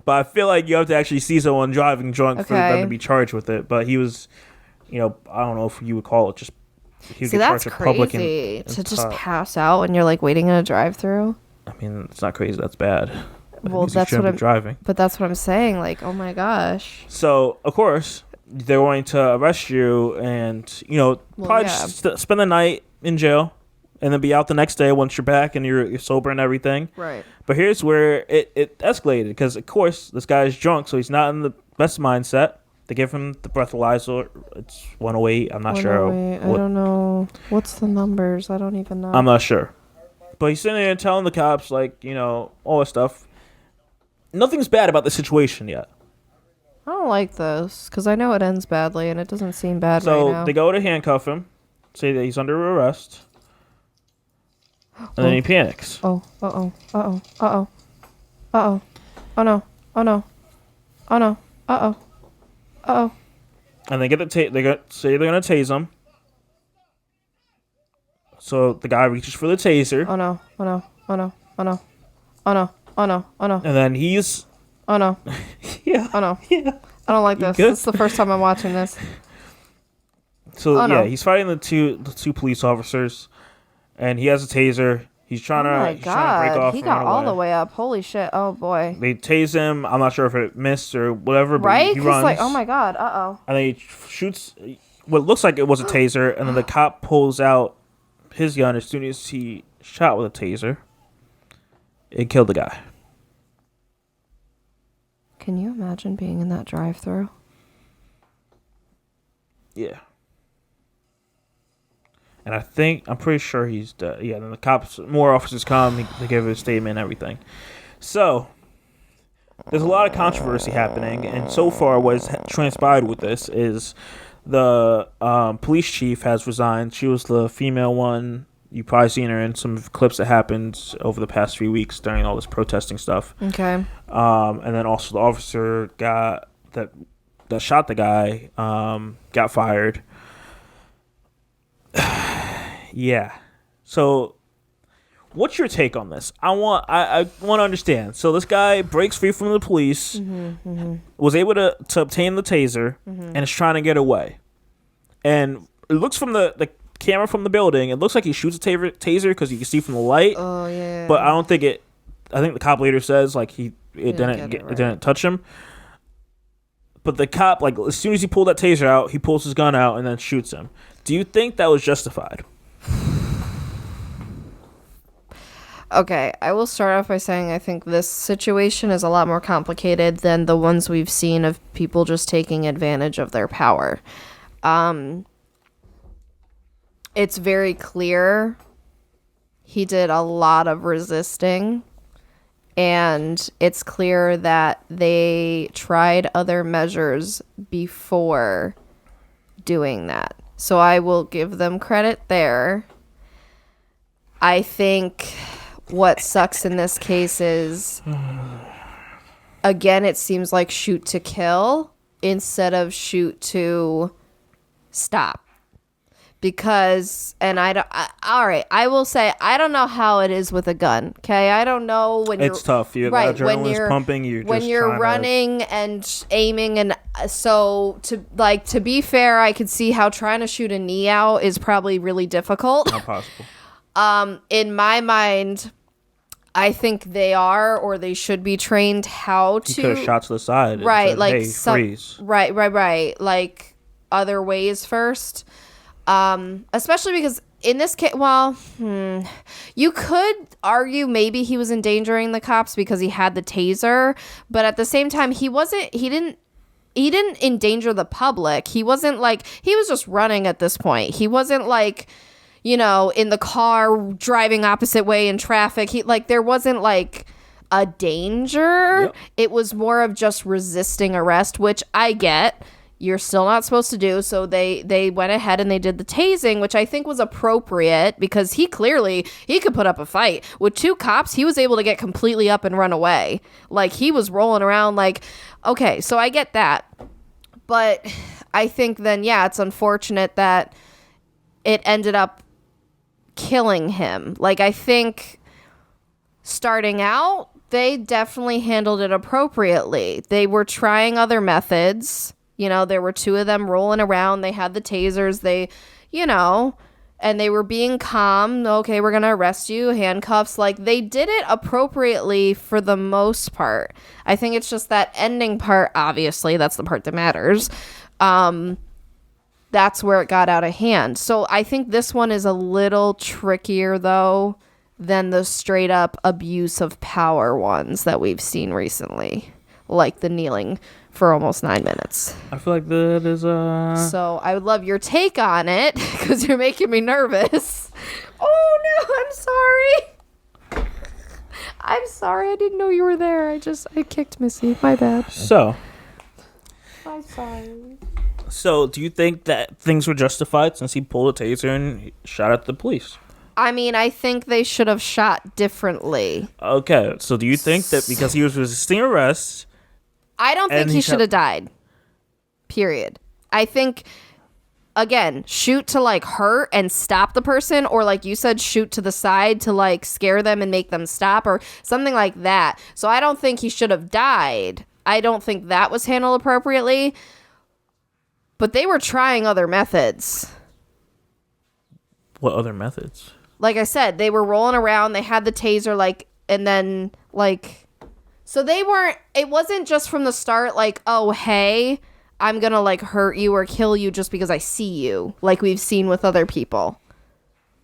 but I feel like you have to actually see someone driving drunk for them to be charged with it. But he was, I don't know if you would call it just. See, that's crazy to just pass out when you're like waiting in a drive-through. I mean, it's not crazy. That's bad. Well, that's what I'm driving. But that's what I'm saying. Like, oh my gosh. So of course they're going to arrest you, and just spend the night in jail, and then be out the next day once you're back and you're sober and everything. Right. But here's where it escalated, because of course this guy is drunk, so he's not in the best mindset. They give him the breathalyzer. It's 108. I'm not sure. I don't know. What's the numbers? I don't even know. I'm not sure. But he's sitting there telling the cops, all this stuff. Nothing's bad about the situation yet. I don't like this, because I know it ends badly, and it doesn't seem bad right now. So they go to handcuff him, say that he's under arrest, and then he panics. Oh no. And they say they're gonna tase him. So the guy reaches for the taser. Oh no. And then he's. Oh no. Yeah. Oh no. Yeah. I don't like this. good? This is the first time I'm watching this. So Oh, no. he's fighting the two police officers, and he has a taser. He's trying Oh my to break god, off. he and got run all away. the way up. Holy shit. Oh boy. They tase him. I'm not sure if it missed or whatever, but Right? he Because runs. like, oh my god. Uh-oh. And then he shoots what looks like it was a taser, and then the cop pulls out his gun as soon as he shot with a taser. It killed the guy. Can you imagine being in that drive-thru? Yeah. And I'm pretty sure he's dead. Yeah, then the cops, more officers come, they give a statement and everything. So, there's a lot of controversy happening, and so far what's transpired with this is the police chief has resigned. She was the female one. You've probably seen her in some clips that happened over the past few weeks during all this protesting stuff. Okay. And then also the officer that shot the guy got fired. Yeah. So, what's your take on this? I want to understand. So this guy breaks free from the police, was able to obtain the taser, and is trying to get away. And it looks from the camera from the building, it looks like he shoots a taser because you can see from the light. Oh yeah. But I don't think it. I think the cop later says like it didn't didn't touch him. But the cop, like, as soon as he pulled that taser out, he pulls his gun out and then shoots him. Do you think that was justified? Okay, I will start off by saying I think this situation is a lot more complicated than the ones we've seen of people just taking advantage of their power. It's very clear he did a lot of resisting, and it's clear that they tried other measures before doing that. So I will give them credit there. I think what sucks in this case is, again, it seems like shoot to kill instead of shoot to stop. Because, and all right, I will say, I don't know how it is with a gun, okay? I don't know when It's tough. You're right, adrenaline is pumping. When you're running and aiming, and so to be fair, I could see how trying to shoot a knee out is probably really difficult. Not possible. In my mind, I think they are, or they should be trained how to. He could have shot to the side. Right, Said, like hey, freeze. Right. Like other ways first. Especially because in this case, you could argue maybe he was endangering the cops because he had the taser, but at the same time, he didn't endanger the public. He wasn't like, he was just running at this point. He wasn't like, in the car driving opposite way in traffic. There wasn't like a danger. Yep. It was more of just resisting arrest, which I get. You're still not supposed to do. So they went ahead and they did the tasing, which I think was appropriate because he could put up a fight. With two cops, he was able to get completely up and run away. Like, he was rolling around like, okay, so I get that. But I think then, yeah, it's unfortunate that it ended up killing him. Like, I think starting out, they definitely handled it appropriately. They were trying other methods. There were two of them rolling around. They had the tasers. And they were being calm. Okay, we're going to arrest you. Handcuffs. Like, they did it appropriately for the most part. I think it's just that ending part, obviously, that's the part that matters. That's where it got out of hand. So I think this one is a little trickier, though, than the straight up abuse of power ones that we've seen recently. Like the kneeling for almost 9 minutes. I feel like that is So I would love your take on it because you're making me nervous. Oh no, I'm sorry. I didn't know you were there. I kicked Missy. My bad. So. I'm sorry. So, do you think that things were justified since he pulled a taser and shot at the police? I mean, I think they should have shot differently. Okay, so do you think that because he was resisting arrest... I don't think he should have died. Period. I think, again, shoot to, like, hurt and stop the person, or, like you said, shoot to the side to, like, scare them and make them stop, or something like that. So I don't think he should have died. I don't think that was handled appropriately. But they were trying other methods. What other methods? Like I said, they were rolling around. They had the taser, like, and then, like, so they weren't, it wasn't just from the start, like, oh, hey, I'm gonna, like, hurt you or kill you just because I see you, like we've seen with other people.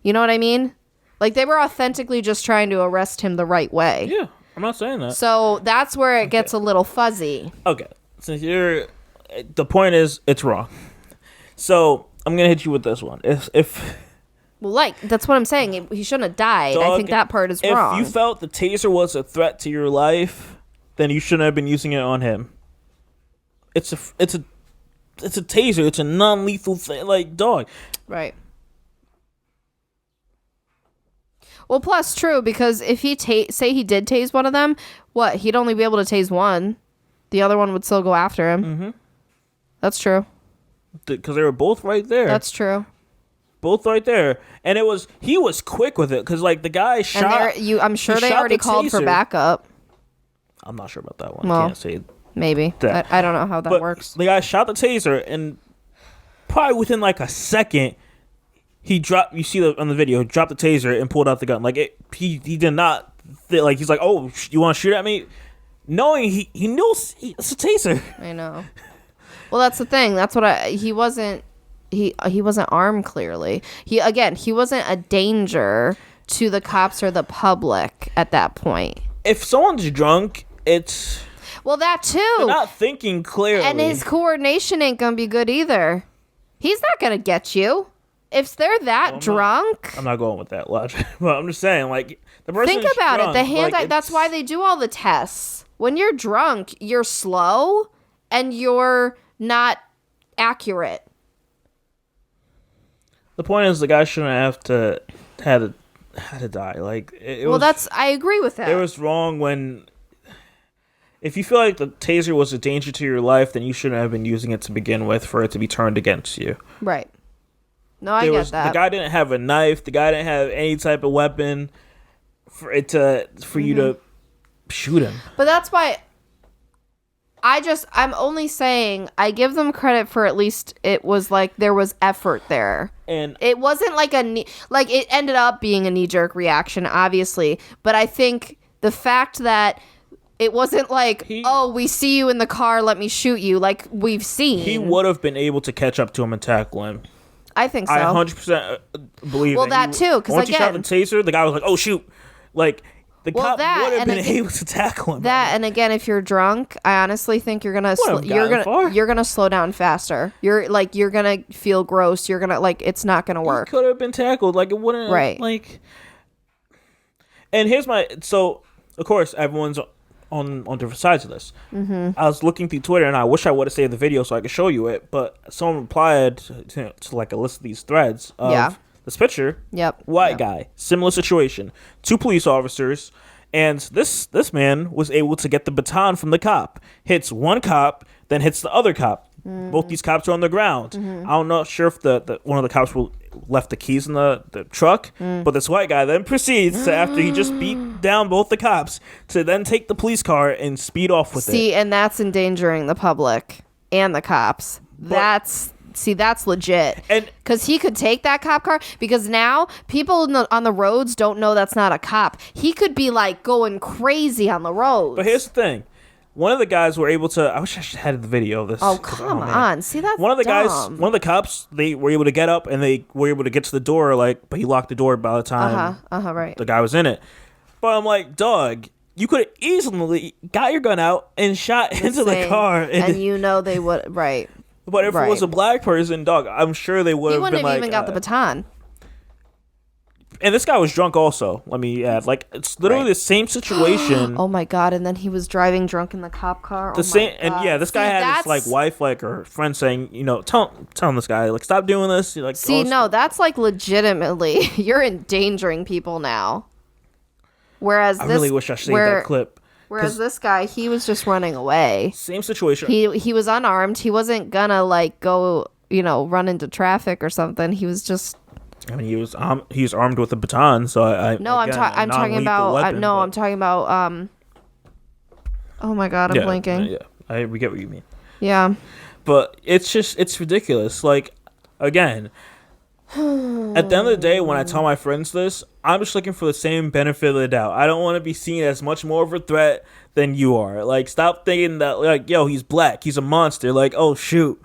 You know what I mean? Like, they were authentically just trying to arrest him the right way. Yeah, I'm not saying that. So that's where it gets a little fuzzy. Okay, so the point is, it's wrong. So I'm gonna hit you with this one. If Well, like, that's what I'm saying. He shouldn't have died. Dog, I think that part is wrong. If you felt the taser was a threat to your life, then you shouldn't have been using it on him. It's a taser. It's a non-lethal thing. Like, dog. Right. Well, plus true, because if he say he did tase one of them, what? He'd only be able to tase one. The other one would still go after him. Mm-hmm. That's true. Because they were both right there. That's true. Both right there, and he was quick with it because like the guy shot. I'm sure they already called for backup. I'm not sure about that one. Well, I can't say maybe. I don't know how that works. The guy shot the taser, and probably within like a second, he dropped. You see on the video, he dropped the taser and pulled out the gun. Like he did not. Like he's like, oh, you want to shoot at me? Knowing he knew it's a taser. I know. Well, that's the thing. That's what he wasn't. He wasn't armed clearly. He wasn't a danger to the cops or the public at that point. If someone's drunk, it's that too. They're not thinking clearly, and his coordination ain't gonna be good either. He's not gonna get you if they're that drunk. I'm not going with that logic, but I'm just saying, like the person. Think about drunk, it. The hand. like, that's why they do all the tests. When you're drunk, you're slow and you're not accurate. The point is, the guy shouldn't have to die. Like, I agree with that. It was wrong when, if you feel like the taser was a danger to your life, then you shouldn't have been using it to begin with for it to be turned against you. Right. No, I get that. The guy didn't have a knife. The guy didn't have any type of weapon for you to shoot him. But that's why. I'm only saying I give them credit for at least it was like there was effort there. And it wasn't like it ended up being a knee-jerk reaction, obviously. But I think the fact that it wasn't like, we see you in the car, let me shoot you, like we've seen. He would have been able to catch up to him and tackle him. I think so. I 100% believe Well, that too, because once he shot the taser, the guy was like, oh, shoot. Like, the cop would have been able to tackle him. And again, if you're drunk, I honestly think you're gonna slow down faster. You're gonna feel gross. You're gonna it's not gonna work. He could have been tackled. Like, it wouldn't. Right. Like. And here's so of course everyone's on different sides of this. Mm-hmm. I was looking through Twitter and I wish I would have saved the video so I could show you it, but someone replied to like a list of these threads of. This picture, white guy, similar situation, 2 police officers, and this man was able to get the baton from the cop, hits one cop, then hits the other cop. Mm-hmm. Both these cops are on the ground. Mm-hmm. I'm not sure if the one of the cops left the keys in the truck, but this white guy then proceeds to, after he just beat down both the cops, to then take the police car and speed off with it. See, and that's endangering the public and the cops. That's legit. And because he could take that cop car, because now people on the roads don't know that's not a cop. He could be like going crazy on the roads. But here's the thing. One of the guys were able to. I wish I should have had the video of this. Oh, come on. See, that's one of the dumb. One of the cops, they were able to get up and they were able to get to the door, but he locked the door by the time right. the guy was in it. But I'm like, dog, you could have easily got your gun out and shot into the car. And they would, right. But if it was a black person, dog, I'm sure they would have been like... He wouldn't have even got the baton. And this guy was drunk also, let me add. Like, it's literally the same situation. Oh my God, and then he was driving drunk in the cop car. This guy had his wife, or friend saying, telling this guy, stop doing this. That's legitimately, you're endangering people now. Whereas I really wish I saved that clip. Whereas this guy, he was just running away. Same situation. He was unarmed. He wasn't gonna go, run into traffic or something. He was just. I mean, he was armed with a baton. So I'm talking about. Oh my God, I'm blanking. We get what you mean. Yeah. But it's ridiculous. Like, again, at the end of the day, when I tell my friends this, I'm just looking for the same benefit of the doubt. I don't want to be seen as much more of a threat than you are. Like, stop thinking that, like, yo, he's black, he's a monster. Like, oh, shoot.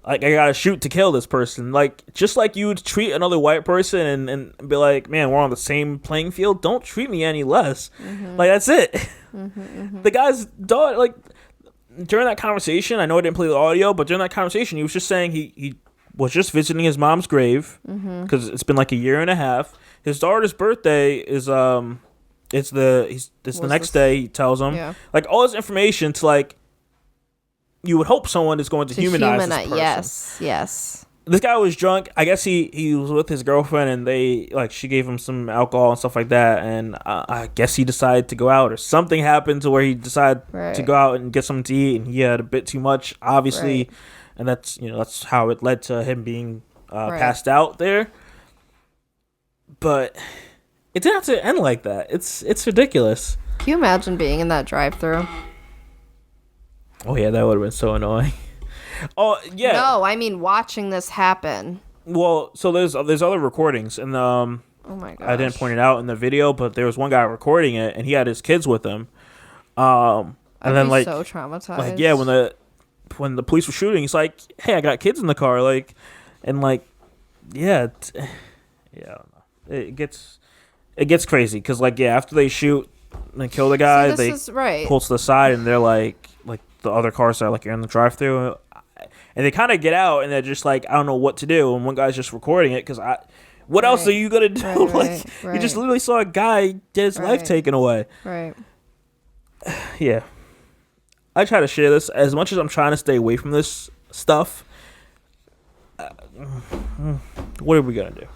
Like, I gotta shoot to kill this person. Like, just like you would treat another white person and be like, man, we're on the same playing field. Don't treat me any less. Like, that's it. The guy's daughter, like, during that conversation, I know I didn't play the audio, but during that conversation, he was just saying he was just visiting his mom's grave because it's been like a year and a half. His daughter's birthday is it's the next day. He tells him like all this information to like you would hope someone is going to humanize this person. Yes. This guy was drunk. I guess he was with his girlfriend and they like she gave him some alcohol and stuff like that. And I guess he decided to go out or something happened to where he decided to go out and get something to eat. And he had a bit too much, obviously. And that's how it led to him being passed out there. But it didn't have to end like that. It's ridiculous. Can you imagine being in that drive-thru? Oh yeah, that would have been so annoying. Oh yeah. No, I mean watching this happen. Well, so there's other recordings, and oh my gosh. I didn't point it out in the video, but there was one guy recording it, and he had his kids with him. And then like so traumatized. Like yeah, when the police were shooting, he's like, "Hey, I got kids in the car," like, and like, yeah, I don't know. It gets crazy because like yeah, after they shoot and kill the guy, they pull to the side, and they're like the other cars are like you're in the drive-thru. And they kind of get out, and they're just like, I don't know what to do. And one guy's just recording it because what else are you gonna do? You just literally saw a guy get his life taken away. Right. Yeah. I try to share this as much as I'm trying to stay away from this stuff. What are we gonna do?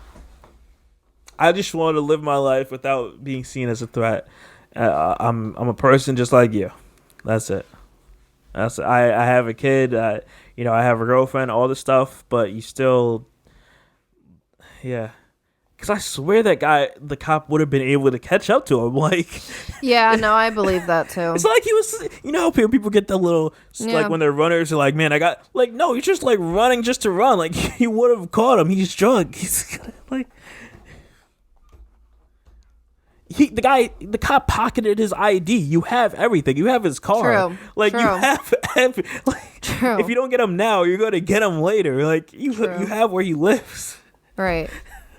I just want to live my life without being seen as a threat. I'm a person just like you. That's it. I have a kid. I have a girlfriend. All this stuff, but you still, yeah. Because I swear that guy, the cop, would have been able to catch up to him. Like, yeah, no, I believe that too. It's like he was, people get the little, like when they're runners, they're like, man, I got, like, no, you're just like running just to run. Like, he would have caught him. He's drunk. He's like. The cop pocketed his ID. You have everything. You have his car. True. Like you have True. If you don't get him now, you're going to get him later. Like you have where he lives. Right.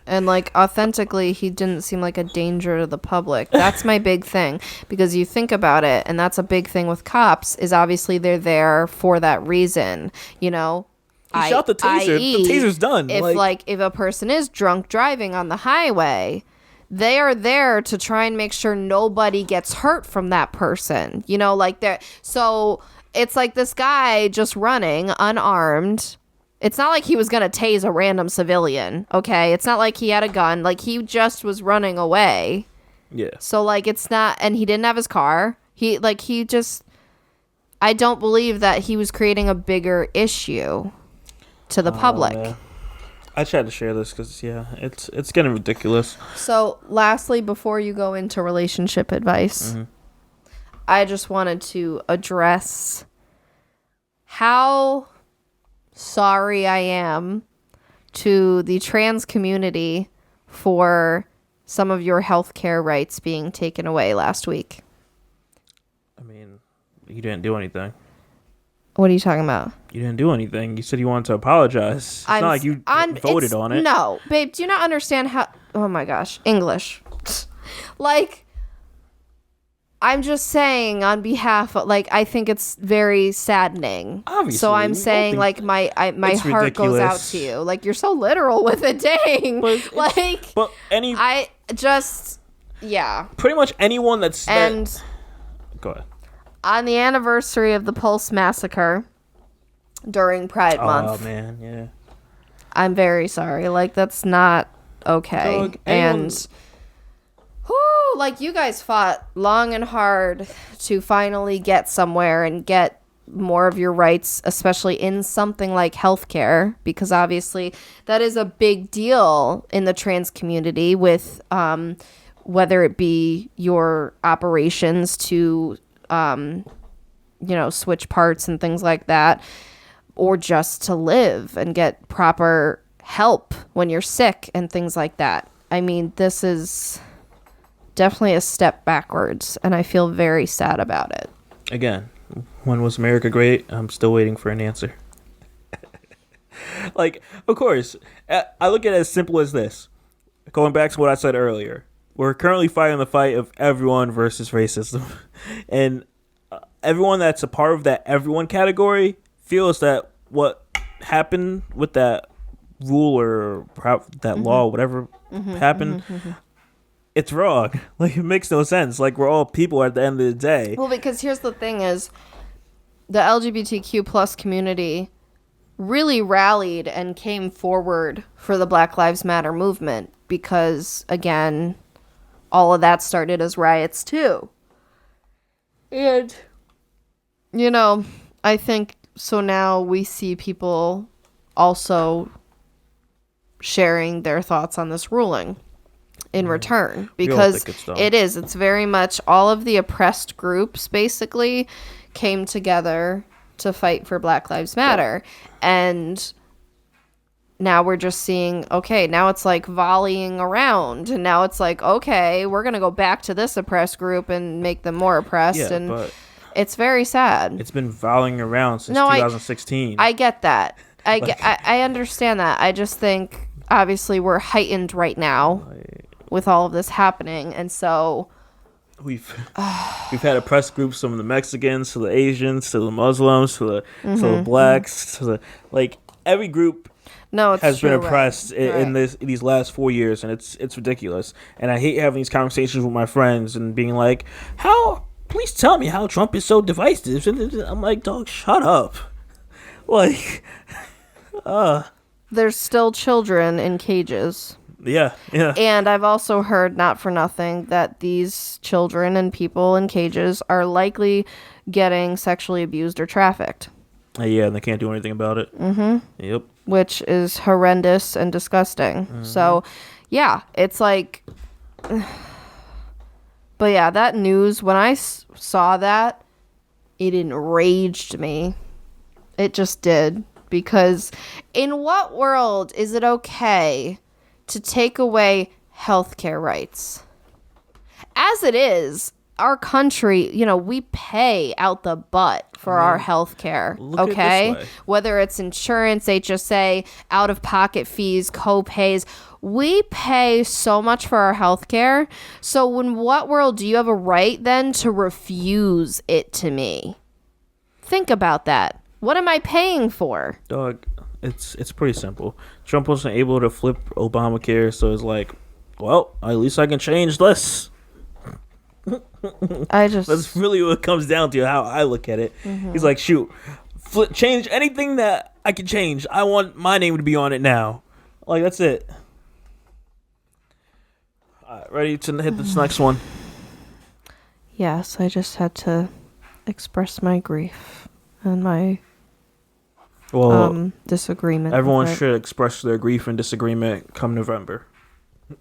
And like authentically, he didn't seem like a danger to the public. That's my big thing because you think about it, and that's a big thing with cops is obviously they're there for that reason. He shot the taser. The taser's done. If a person is drunk driving on the highway, they are there to try and make sure nobody gets hurt from that person. So it's like this guy just running unarmed. It's not like he was going to tase a random civilian, okay? It's not like he had a gun. Like, he just was running away. Yeah. So, like, it's not... And he didn't have his car. I don't believe that he was creating a bigger issue to the public. Yeah. I tried to share this because, yeah, it's getting ridiculous. So, lastly, before you go into relationship advice, I just wanted to address how sorry I am to the trans community for some of your healthcare rights being taken away last week. I mean, you didn't do anything. What are you talking about? You didn't do anything. You said you wanted to apologize. It's not like you voted on it. No, babe, do you not understand how... Oh my gosh, English. Like, I'm just saying on behalf of... Like, I think it's very saddening. Obviously. So I'm saying, like, my heart ridiculous. goes out to you. Like, you're so literal with it, dang. Yeah. Pretty much anyone that's... Go ahead. On the anniversary of the Pulse Massacre during Pride Month. Oh, man, yeah. I'm very sorry. Like, that's not okay. You guys fought long and hard to finally get somewhere and get more of your rights, especially in something like healthcare, because obviously that is a big deal in the trans community with whether it be your operations to switch parts and things like that, or just to live and get proper help when you're sick and things like that. I mean, this is definitely a step backwards, and I feel very sad about it. Again, when was America great? I'm still waiting for an answer. Like, of course, I look at it as simple as this. Going back to what I said earlier, we're currently fighting the fight of everyone versus racism. And everyone that's a part of that everyone category feels that what happened with that rule or that law, whatever happened, it's wrong. Like, it makes no sense. Like, we're all people at the end of the day. Well, because here's the thing is, the LGBTQ plus community really rallied and came forward for the Black Lives Matter movement because, again, all of that started as riots too. And, I think so now we see people also sharing their thoughts on this ruling in return, because it's very much all of the oppressed groups basically came together to fight for Black Lives Matter. And now we're just seeing, okay, now it's like volleying around, and now it's like, okay, we're going to go back to this oppressed group and make them more oppressed. And but it's very sad. It's been volleying around since 2016. I get that. I understand that. I just think obviously we're heightened right now with all of this happening, and so we've had oppressed groups from the Mexicans to the Asians to the Muslims to the blacks to the every group has been oppressed in these last 4 years, and it's ridiculous. And I hate having these conversations with my friends and being like, please tell me how Trump is so divisive. I'm like, dog, shut up. Like, there's still children in cages. Yeah. And I've also heard, not for nothing, that these children and people in cages are likely getting sexually abused or trafficked. Yeah, and they can't do anything about it. Yep. Which is horrendous and disgusting. So, yeah, it's like... But yeah, that news, when I saw that, it enraged me. It just did. Because in what world is it okay to take away healthcare rights? As it is, our country, we pay out the butt for our healthcare, okay? Whether it's insurance, HSA, out-of-pocket fees, co-pays, we pay so much for our healthcare. So in what world do you have a right then to refuse it to me? Think about that. What am I paying for? Dog, it's pretty simple. Trump wasn't able to flip Obamacare, so it's like, well, at least I can change this. That's really what it comes down to, how I look at it. He's like, shoot, change anything that I can change. I want my name to be on it now. Like, that's it. All right, ready to hit this next one? Yes, I just had to express my grief and my disagreement. Everyone should express their grief and disagreement come November.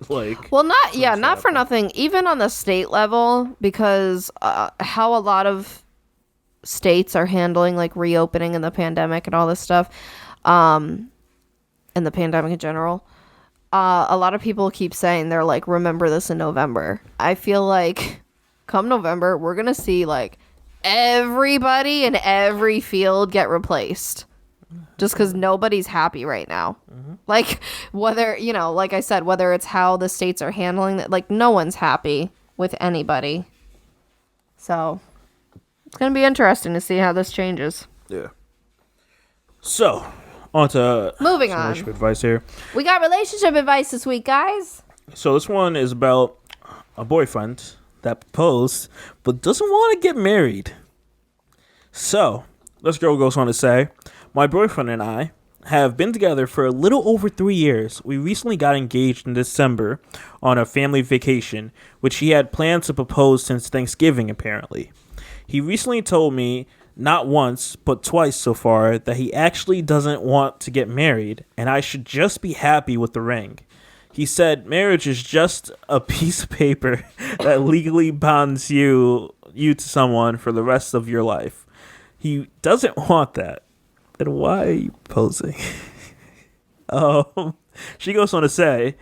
Not for nothing. Even on the state level, because how a lot of states are handling reopening and the pandemic and all this stuff, and the pandemic in general. A lot of people keep saying they're like, remember this in November. I feel like come November, we're gonna see everybody in every field get replaced. Just because nobody's happy right now. Whether, like I said, whether it's how the states are handling it, no one's happy with anybody. So, it's going to be interesting to see how this changes. Yeah. So, on to moving on. Relationship advice here. We got relationship advice this week, guys. So, this one is about a boyfriend that proposed, but doesn't want to get married. So, this girl goes on to say, my boyfriend and I have been together for a little over 3 years. We recently got engaged in December on a family vacation, which he had planned to propose since Thanksgiving, apparently. He recently told me, not once, but twice so far, that he actually doesn't want to get married, and I should just be happy with the ring. He said marriage is just a piece of paper that legally bonds you to someone for the rest of your life. he doesn't want that. Then why are you proposing? She goes on to say,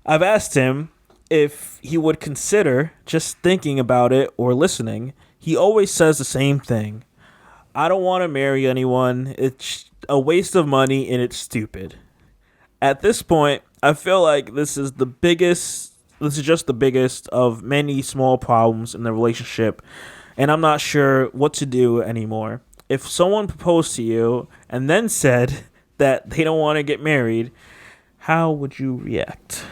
I've asked him if he would consider just thinking about it or listening. He always says the same thing. I don't want to marry anyone. It's a waste of money and it's stupid. At this point, I feel like this is just the biggest of many small problems in the relationship, and I'm not sure what to do anymore. If someone proposed to you and then said that they don't want to get married, how would you react?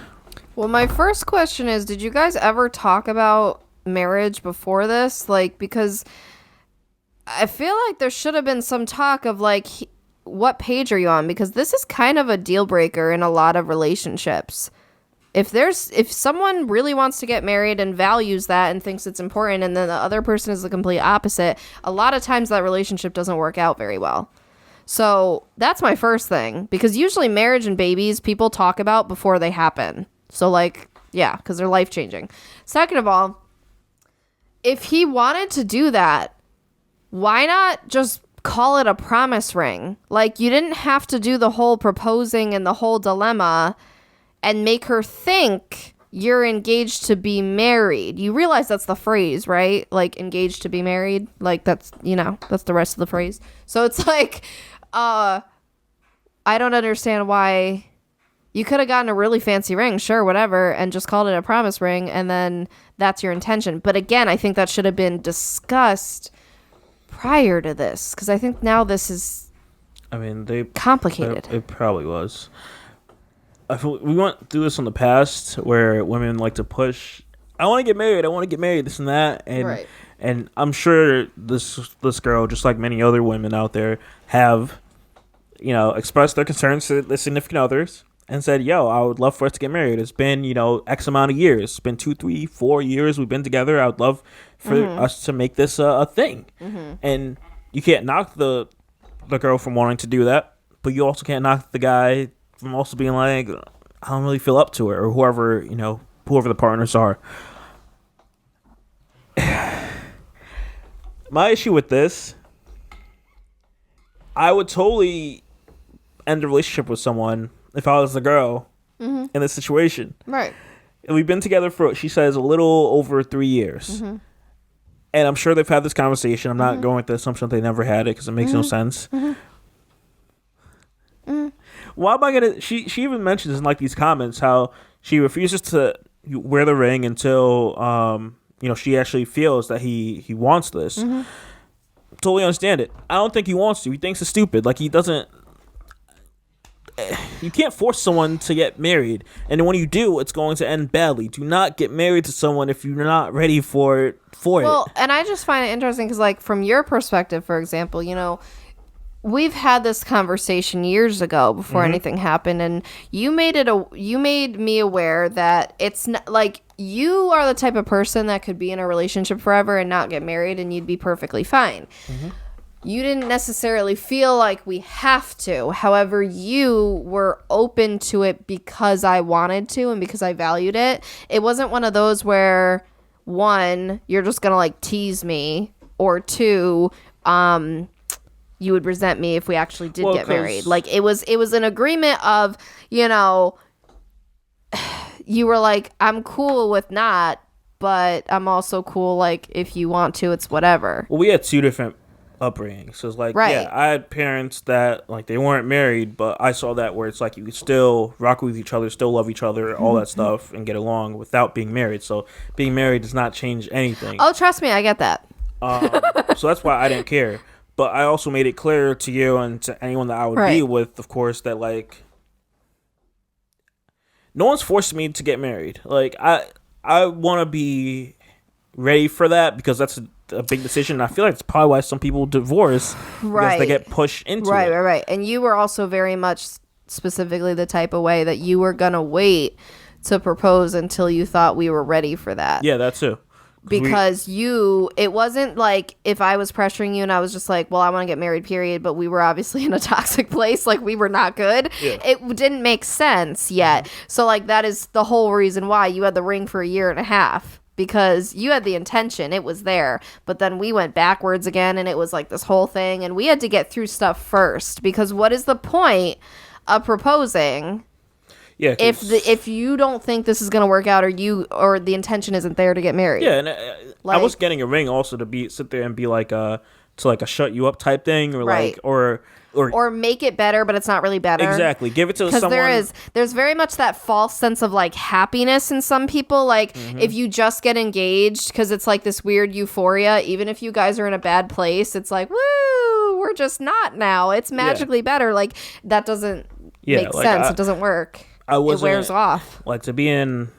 Well, my first question is, did you guys ever talk about marriage before this? Like, because I feel like there should have been some talk of like, what page are you on? Because this is kind of a deal breaker in a lot of relationships. If someone really wants to get married and values that and thinks it's important, and then the other person is the complete opposite, a lot of times that relationship doesn't work out very well. So that's my first thing, because usually marriage and babies people talk about before they happen. So like, yeah, because they're life changing. Second of all, if he wanted to do that, why not just call it a promise ring? Like, you didn't have to do the whole proposing and the whole dilemma and make her think you're engaged to be married. You realize that's the phrase, right? Like, engaged to be married. Like, that's, that's the rest of the phrase. So it's like, I don't understand why you could have gotten a really fancy ring, sure, whatever, and just called it a promise ring, and then that's your intention. But again, I think that should have been discussed prior to this, because I think now this is complicated. It probably was. We went through this in the past where women like to push, I want to get married, this and that, and right. And I'm sure this girl, just like many other women out there, have expressed their concerns to their significant others and said, yo, I would love for us to get married. It's been X amount of years. It's been 2, 3, 4 years we've been together. I would love for us to make this a thing. And you can't knock the girl from wanting to do that, but you also can't knock the guy from also being like, I don't really feel up to it, or whoever the partners are. My issue with this, I would totally end a relationship with someone if I was the girl in this situation. Right. And we've been together for, she says, a little over 3 years. And I'm sure they've had this conversation. I'm not going with the assumption that they never had it, because it makes no sense. Why am I gonna? She even mentions in like these comments how she refuses to wear the ring until she actually feels that he wants this. Totally understand it. I don't think he wants to. He thinks it's stupid. Like, he doesn't. You can't force someone to get married, and when you do, it's going to end badly. Do not get married to someone if you're not ready for it. Well, and I just find it interesting because, like, from your perspective, for example, we've had this conversation years ago before anything happened, and you made me aware that it's not like you are the type of person that could be in a relationship forever and not get married, and you'd be perfectly fine. You didn't necessarily feel like we have to. However, you were open to it because I wanted to and because I valued it. It wasn't one of those where, one, you're just gonna like tease me, or two, you would resent me if we actually did get married. Like, it was an agreement of, you were like, I'm cool with not, but I'm also cool, like, if you want to, it's whatever. Well, we had two different upbringings. So it's like, right. Yeah, I had parents that, like, they weren't married, but I saw that where it's like you could still rock with each other, still love each other, all that stuff, and get along without being married. So being married does not change anything. Oh, trust me, I get that. So that's why I didn't care. But I also made it clear to you and to anyone that I would be with, of course, that, like, no one's forcing me to get married. Like, I want to be ready for that, because that's a big decision. And I feel like it's probably why some people divorce, because they get pushed into it. Right. And you were also very much specifically the type of way that you were going to wait to propose until you thought we were ready for that. Yeah, that too. Because it wasn't like if I was pressuring you and I was just like, well, I want to get married, period, but we were obviously in a toxic place, like we were not good. Yeah. It didn't make sense yet. So, like, that is the whole reason why you had the ring for 1.5 years, because you had the intention, it was there, but then we went backwards again, and it was like this whole thing, and we had to get through stuff first, because what is the point of proposing if you don't think this is going to work out, or the intention isn't there to get married? Yeah, and I was getting a ring also to sit there and be like to like a shut you up type thing, or right. like or make it better, but it's not really better. Exactly. Give it to someone. Because there's very much that false sense of like happiness in some people. Like if you just get engaged, because it's like this weird euphoria, even if you guys are in a bad place, it's like, woo, we're just not now. It's magically better. Like that doesn't make sense. It doesn't work. It wears off. Like to be in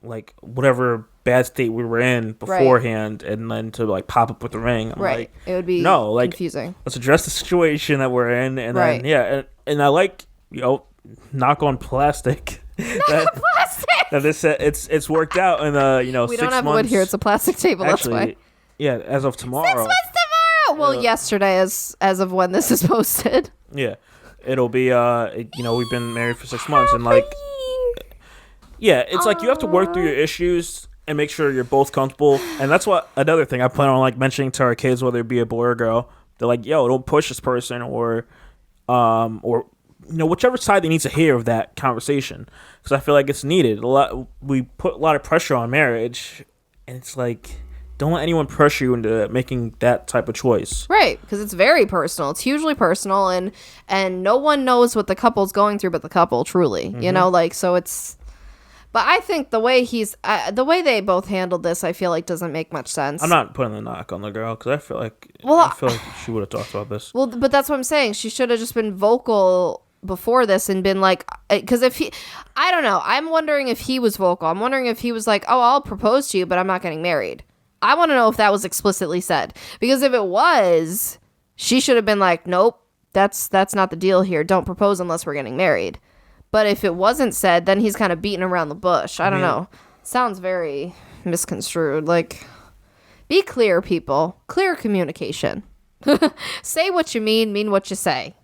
like whatever bad state we were in beforehand, and then to like pop up with the ring. I'm like, it would be confusing. Let's address the situation that we're in, and then and I like, knock on plastic. That it's worked out in we 6 don't have months. wood here. It's a plastic table. Actually, that's why. Yeah, as of tomorrow. 6 months tomorrow. Well, yesterday, as of when this is posted. Yeah, it'll be we've been married for 6 months, and like. Yeah, it's like you have to work through your issues and make sure you're both comfortable. And that's what another thing I plan on like mentioning to our kids, whether it be a boy or girl. They're like, yo, don't push this person, or whichever side they need to hear of that conversation, because I feel like it's needed. We put a lot of pressure on marriage, and it's like, don't let anyone pressure you into making that type of choice. Right, because it's very personal. It's hugely personal, and no one knows what the couple's going through but the couple, truly. So it's. But I think the way they both handled this, I feel like doesn't make much sense. I'm not putting the knock on the girl, because I feel like she would have talked about this. Well, but that's what I'm saying. She should have just been vocal before this and been like, because I don't know. I'm wondering if he was vocal. I'm wondering if he was like, oh, I'll propose to you, but I'm not getting married. I want to know if that was explicitly said, because if it was, she should have been like, nope, that's not the deal here. Don't propose unless we're getting married. But if it wasn't said, then he's kind of beating around the bush. I don't know. Sounds very misconstrued. Like, be clear, people. Clear communication. Say what you mean what you say.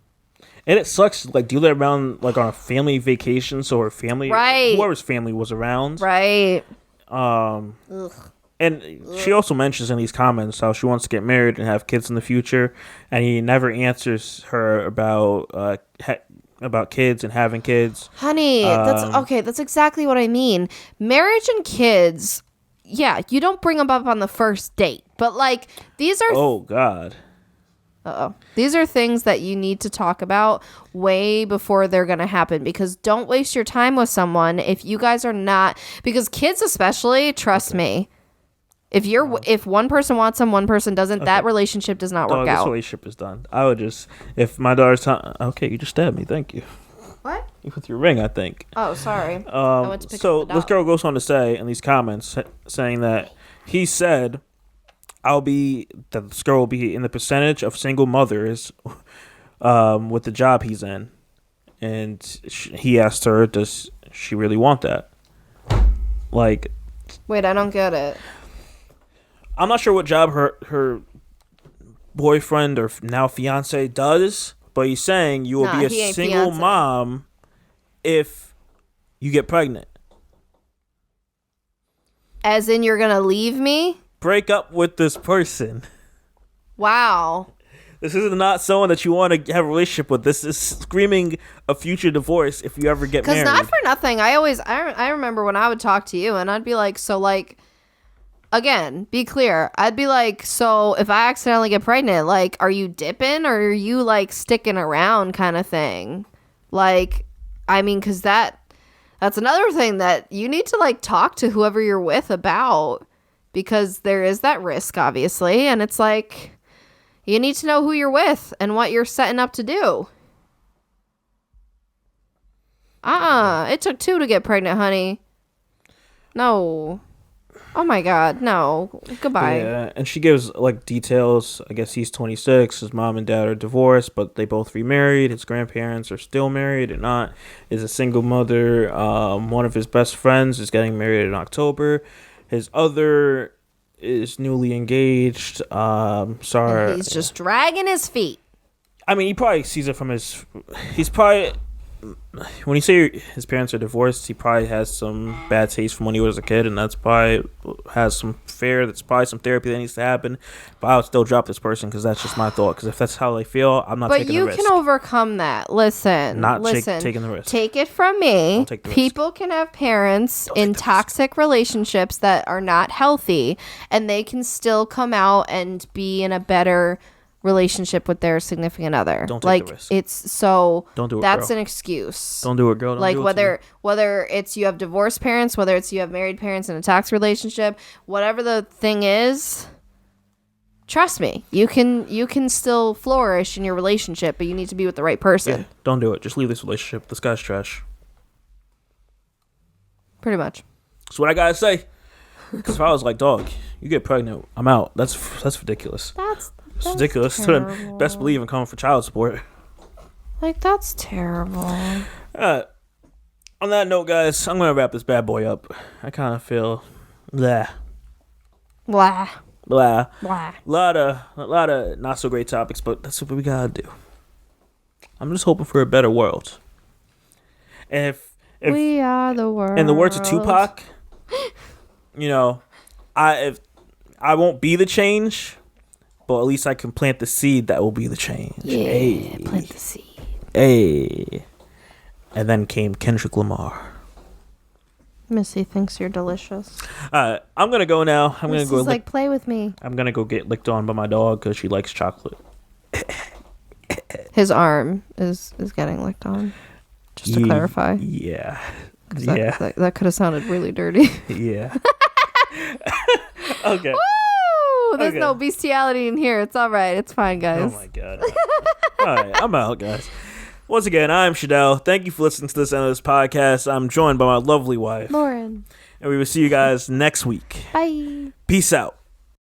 And it sucks. Like, do that around, like, on a family vacation, so her family, whoever's family was around. Right. And she also mentions in these comments how she wants to get married and have kids in the future, and he never answers her about kids and having kids. Honey, that's exactly what I mean. Marriage and kids, you don't bring them up on the first date, but like these are oh god. These are things that you need to talk about way before they're going to happen, because don't waste your time with someone if you guys are not, because kids especially, trust me, if one person wants them, one person doesn't, that relationship does not work out. This relationship is done. I would just, if my daughter's okay, you just stabbed me, thank you. What? With your ring, I think. Oh, sorry. I went to pick up the this girl goes on to say in these comments, saying that he said, that this girl will be in the percentage of single mothers with the job he's in. And he asked her, does she really want that? Like. Wait, I don't get it. I'm not sure what job her boyfriend or now fiance does, but he's saying you will be a single mom if you get pregnant. As in, you're gonna leave me? Break up with this person. Wow. This is not someone that you want to have a relationship with. This is screaming a future divorce if you ever get married. Because not for nothing, I remember when I would talk to you and I'd be like, so like, again, be clear. I'd be like, so if I accidentally get pregnant, like, are you dipping or are you like sticking around kind of thing? Like, I mean, because that's another thing that you need to like talk to whoever you're with about, because there is that risk, obviously. And it's like, you need to know who you're with and what you're setting up to do. It took 2 to get pregnant, honey. No. Oh my god, no. Goodbye. Yeah, and she gives like details. I guess he's 26, his mom and dad are divorced, but they both remarried. His grandparents are still married and not. Is a single mother. One of his best friends is getting married in October. His other is newly engaged. And he's just dragging his feet. I mean, he probably sees it from he's probably when you say his parents are divorced, he probably has some bad taste from when he was a kid, and that's probably has some fear. That's probably some therapy that needs to happen. But I would still drop this person because that's just my thought. Because if that's how they feel, I'm not but taking the risk. But you can overcome that. Listen. Taking the risk. Take it from me. People can have parents in toxic relationships that are not healthy, and they can still come out and be in a better relationship with their significant other. Don't take the risk. It's so don't do it, that's girl. an excuse. Don't do it, girl. Don't like do it whether it's you have divorced parents, whether it's you have married parents in a toxic relationship, whatever the thing is, trust me, you can still flourish in your relationship, but you need to be with the right person. Yeah, don't do it. Just leave this relationship. This guy's trash. Pretty much. That's what I gotta say. Because if I was like, dog, you get pregnant, I'm out. That's ridiculous. It's ridiculous. Terrible. Best believe in coming for child support. Like, that's terrible. On that note, guys, I'm gonna wrap this bad boy up. I kind of feel blah. Blah. Blah. Blah. A lot of not so great topics, but that's what we gotta do. I'm just hoping for a better world. And if we are the world. In the words of Tupac, I won't be the change, but at least I can plant the seed that will be the change. Yeah, hey. Plant the seed. Hey. And then came Kendrick Lamar. Missy thinks you're delicious. I'm gonna go now. I'm gonna go. Play with me. I'm gonna go get licked on by my dog because she likes chocolate. His arm is getting licked on. Just to clarify. Yeah. That could have sounded really dirty. Yeah. Okay. Woo! There's no bestiality in here. It's all right. It's fine, guys. Oh my god. All right, I'm out, guys. Once again, I'm Shadell. Thank you for listening to this end of this podcast. I'm joined by my lovely wife, Lauren. and we will see you guys next week. Bye. Peace out.